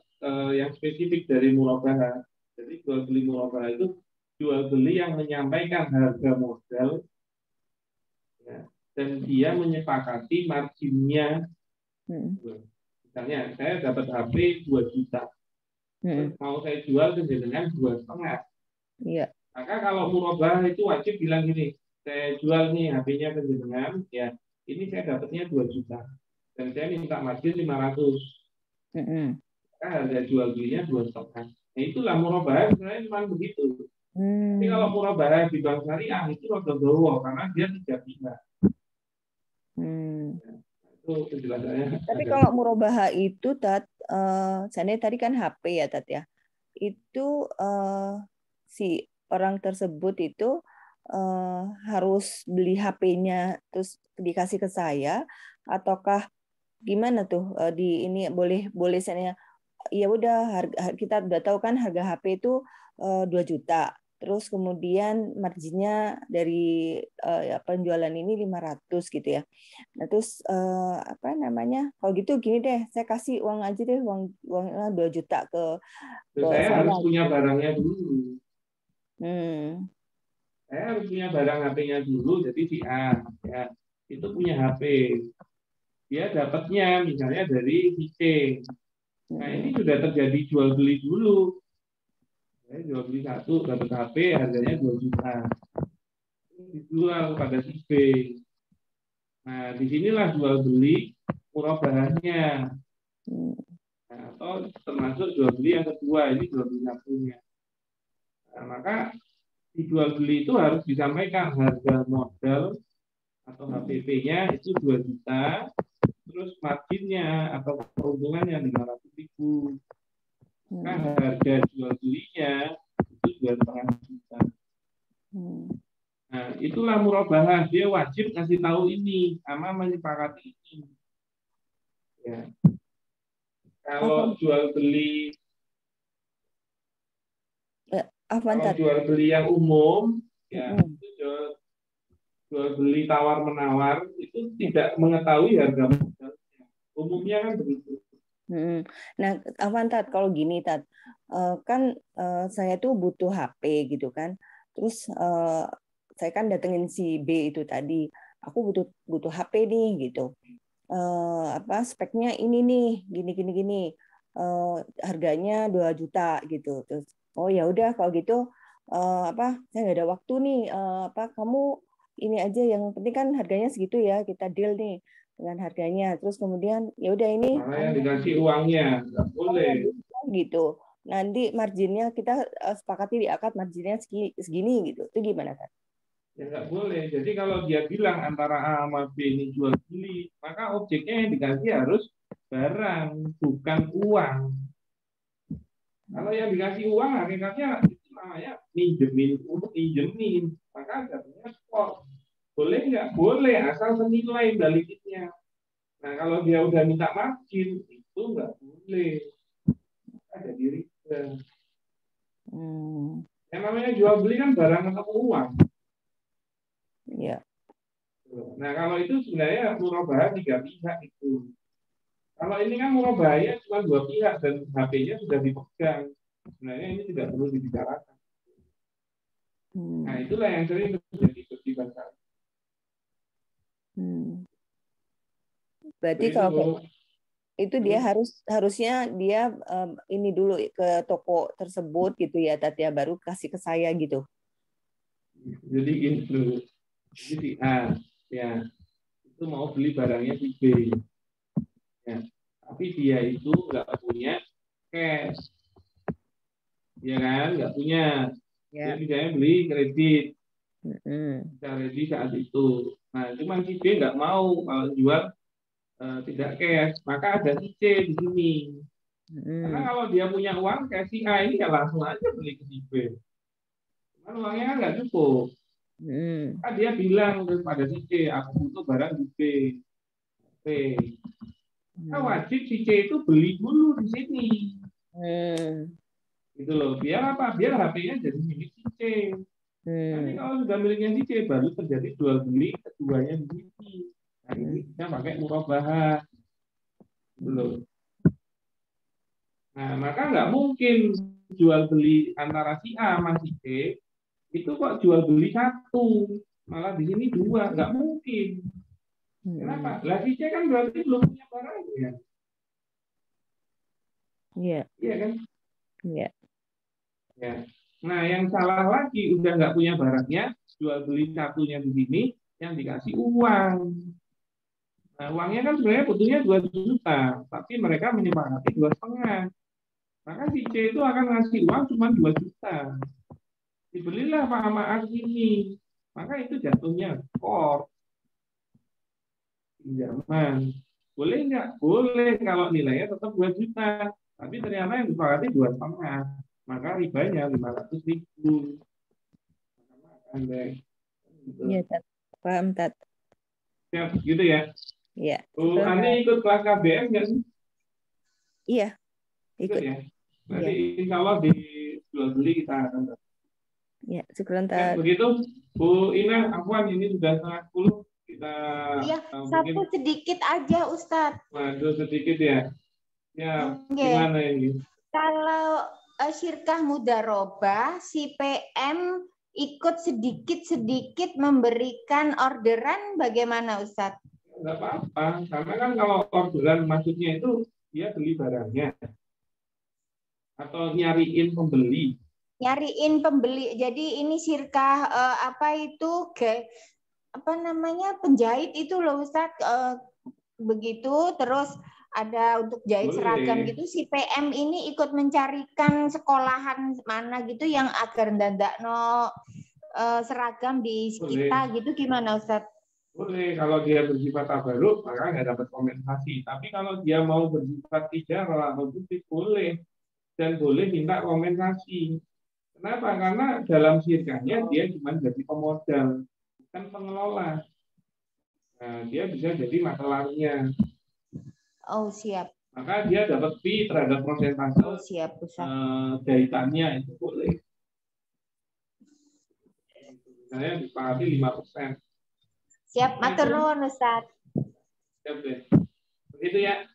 yang spesifik dari murabahah? Jadi jual beli murabahah itu jual beli yang menyampaikan harga modal ya, dan dia menyepakati marginnya. Misalnya saya dapat HP 2 juta, mau saya jual ke jenengan 2,5. Iya. Maka kalau murabahah itu wajib bilang gini, saya jual nih HP-nya ke jenengan, ya ini saya dapatnya 2 juta dan saya minta margin 500. Maka harga jual belinya 2,5. Nah itulah murabahah sebenarnya cuma begitu. Tapi kalau murabahah di bank syariah itu rada dawa karena dia 3 pihak. Itu penjelasannya. Tapi kalau murabahah itu Tat, seandainya tadi kan HP ya Tat ya, itu si orang tersebut itu harus beli HP-nya terus dikasih ke saya, ataukah gimana tuh di ini boleh seandainya ya udah kita udah tahu kan harga HP itu 2 juta. Terus kemudian marginnya dari penjualan ini 500 gitu ya. Nah, terus apa namanya? Kalau gitu gini deh, saya kasih uang aja deh, uangnya 2 juta ke saya harus punya barangnya dulu. Saya harus punya barang HP-nya dulu, jadi si A ya, itu punya HP. Dia dapatnya misalnya dari si C. Nah, ini sudah terjadi jual beli dulu. Saya jual beli satu, dapat HP, harganya 2 juta. Dijual pada si B. Nah, disinilah jual beli murabahahnya. Nah, atau termasuk jual beli yang kedua, ini jual beli satunya. Nah, maka di jual beli itu harus disampaikan harga modal atau HPP-nya itu 2 juta, terus marginnya atau keuntungannya 500.000. Maka harga jual belinya itu 2,5 juta. Nah, itulah murabahah. Dia wajib ngasih tahu ini sama menyepakati ini. Ya. Kalau jual beli yang umum, ya itu jual beli tawar menawar itu tidak mengetahui harga modalnya. Umumnya kan begitu. Nah, Afwan Tat, kalau gini Tat, kan saya tuh butuh HP gitu kan, terus saya kan datengin si B itu tadi, aku butuh HP nih gitu, apa speknya ini nih, gini, harganya 2 juta gitu, terus oh ya udah kalau gitu apa saya nggak ada waktu nih, apa kamu ini aja yang penting kan harganya segitu ya, kita deal nih dengan harganya, terus kemudian ya udah ini yang dikasih uangnya nggak boleh gitu, nanti marginnya kita sepakati di akad marginnya segini gitu, itu gimana kan? Ya nggak boleh. Jadi kalau dia bilang antara A sama B ini jual beli, maka objeknya yang dikasih harus barang, bukan uang. Kalau yang dikasih uang hakikatnya itu namanya minjemin, maka jatuhnya spot. Boleh nggak? Boleh, asal senilai baliknya. Nah, kalau dia udah minta margin, itu nggak boleh. Ada diri. Yang namanya jual beli kan barang atau uang. Iya. Nah, kalau itu sebenarnya murabahah 3 pihak itu. Kalau ini kan murabahahnya cuma 2 pihak dan HP-nya sudah dipegang. Sebenarnya ini tidak perlu dibicarakan. Nah, itulah yang sering terjadi perdebasan. Berarti kalau itu dia harusnya dia ini dulu ke toko tersebut gitu ya, Tat, ya, baru kasih ke saya gitu. Jadi gitu. Jadi si A ya itu mau beli barangnya si B. Ya. Tapi dia itu nggak punya cash. Ya kan, nggak punya. Ya. Jadi misalnya beli kredit. Mm-mm. Kredit saat itu. Nah, cuman si B nggak mau kalau jual tidak cash. Maka ada si C di sini. Karena kalau dia punya uang kayak si A ini ya langsung aja beli ke si B. Cuman uangnya kan nggak cukup. Kan dia bilang kepada si C, aku butuh barang di B. Nah, wajib si C itu beli dulu di sini. Gitu loh. Biar apa? Biar HP-nya jadi milik si C. Nanti kalau sudah miliknya si C, baru terjadi jual beli keduanya di sini. Nah, ini kita pakai murabahah. Gitu loh. Nah, maka nggak mungkin jual beli antara si A sama si C itu kok jual beli satu, malah di sini dua, nggak mungkin. Kenapa? Lah si C kan berarti belum punya barangnya. Iya. Iya kan? Iya. Ya. Nah, yang salah lagi udah nggak punya barangnya, jual beli satunya di sini, yang dikasih uang. Nah, uangnya kan sebenarnya butuhnya 2 juta, tapi mereka menyepakati 2,5. Maka si C itu akan ngasih uang cuma 2 juta. Dibelilah Pak Maaf ini. Maka itu jatuhnya skor pinjaman. Boleh nggak? Boleh kalau nilainya tetap 2 juta. Tapi ternyata yang disepakati 2,5. Maka ribanya 500.000. Iya, Tat. Paham, Tat. Ya, gitu ya. Iya. Ani ikut kelas KBM nggak sih? Iya, ikut. Ya. Nanti insya Allah di jual beli kita akan. Ya, syukuran, Ya, Tat. begitu Bu Ina, Afwan ini sudah 9:30 kita. Iya, satu sedikit aja Ustadz. Waduh, sedikit ya. Ya, Nggih. gimana ini? Kalau syirkah mudarobah, si PM ikut sedikit-sedikit memberikan orderan, bagaimana Ustadz? Nggak apa-apa, karena kan kalau orderan maksudnya itu dia beli barangnya atau nyariin pembeli. Nyariin pembeli. Jadi ini syirkah apa itu apa namanya penjahit itu loh Ustadz, begitu terus ada untuk jahit seragam gitu, si PM ini ikut mencarikan sekolahan mana gitu yang agar ndandakno seragam di kita gitu, gimana Ustadz? Boleh, kalau dia bersifat tabaruk maka nggak dapat kompensasi. Tapi kalau dia mau bersifat tijarah atau bisnis boleh, dan boleh minta kompensasi. Kenapa? Karena dalam syirkahnya dia cuma jadi pemodal, bukan pengelola. Nah, dia bisa jadi makelarnya. Oh, siap. Maka dia dapat fee terhadap persentase jahitannya, itu boleh. Misalnya disepakati 5%. Siap, matur nuwun Ustaz. Siap deh. Begitu ya.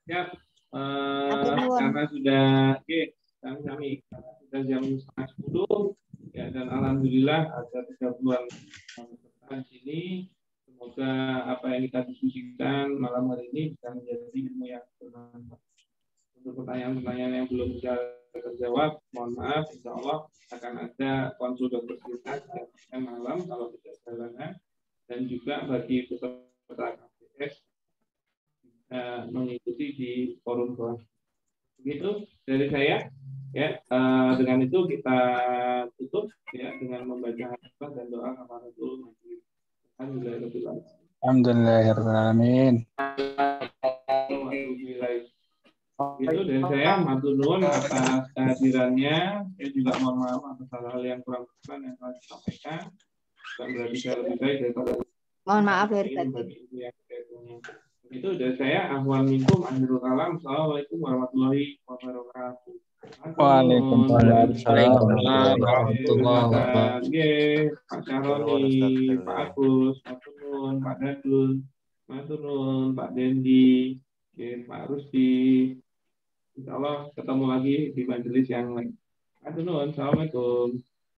Siap. Karena sudah kami sudah jam 9:30 ya, dan alhamdulillah ada 30-an peserta di sini. Semoga apa yang kita diskusikan malam hari ini bisa menjadi ilmu yang bermanfaat. Untuk pertanyaan-pertanyaan yang belum bisa terjawab, mohon maaf, insya Allah akan ada konsul dokter kita yang malam kalau tidak halangan, dan juga bagi peserta KPS mengikuti di forum kelas. Begitu dari saya. Ya, dengan itu kita tutup ya dengan membaca hafal dan doa kafaratul majlis. Alhamdulillahirrahmanirrahim. Itu dari saya, matur nuwun atas kehadirannya. Saya juga mohon maaf atas hal-hal yang kurang berkenan yang telah disampaikan. Bukan berarti saya lebih baik daripada. Mohon maaf dari tadi. Itu dari saya, ahwan minkum, akhirul kalam. Assalamualaikum warahmatullahi wabarakatuh. Waalaikumsalam warahmatullahi wabarakatuh. Pak Syaroni, Pak Agus, Matur nuwun, Pak Dadul, Matur nuwun, Pak Dendi, Pak Rusdi. Insya Allah ketemu lagi di majelis yang lain. Matur nuwun, assalamualaikum.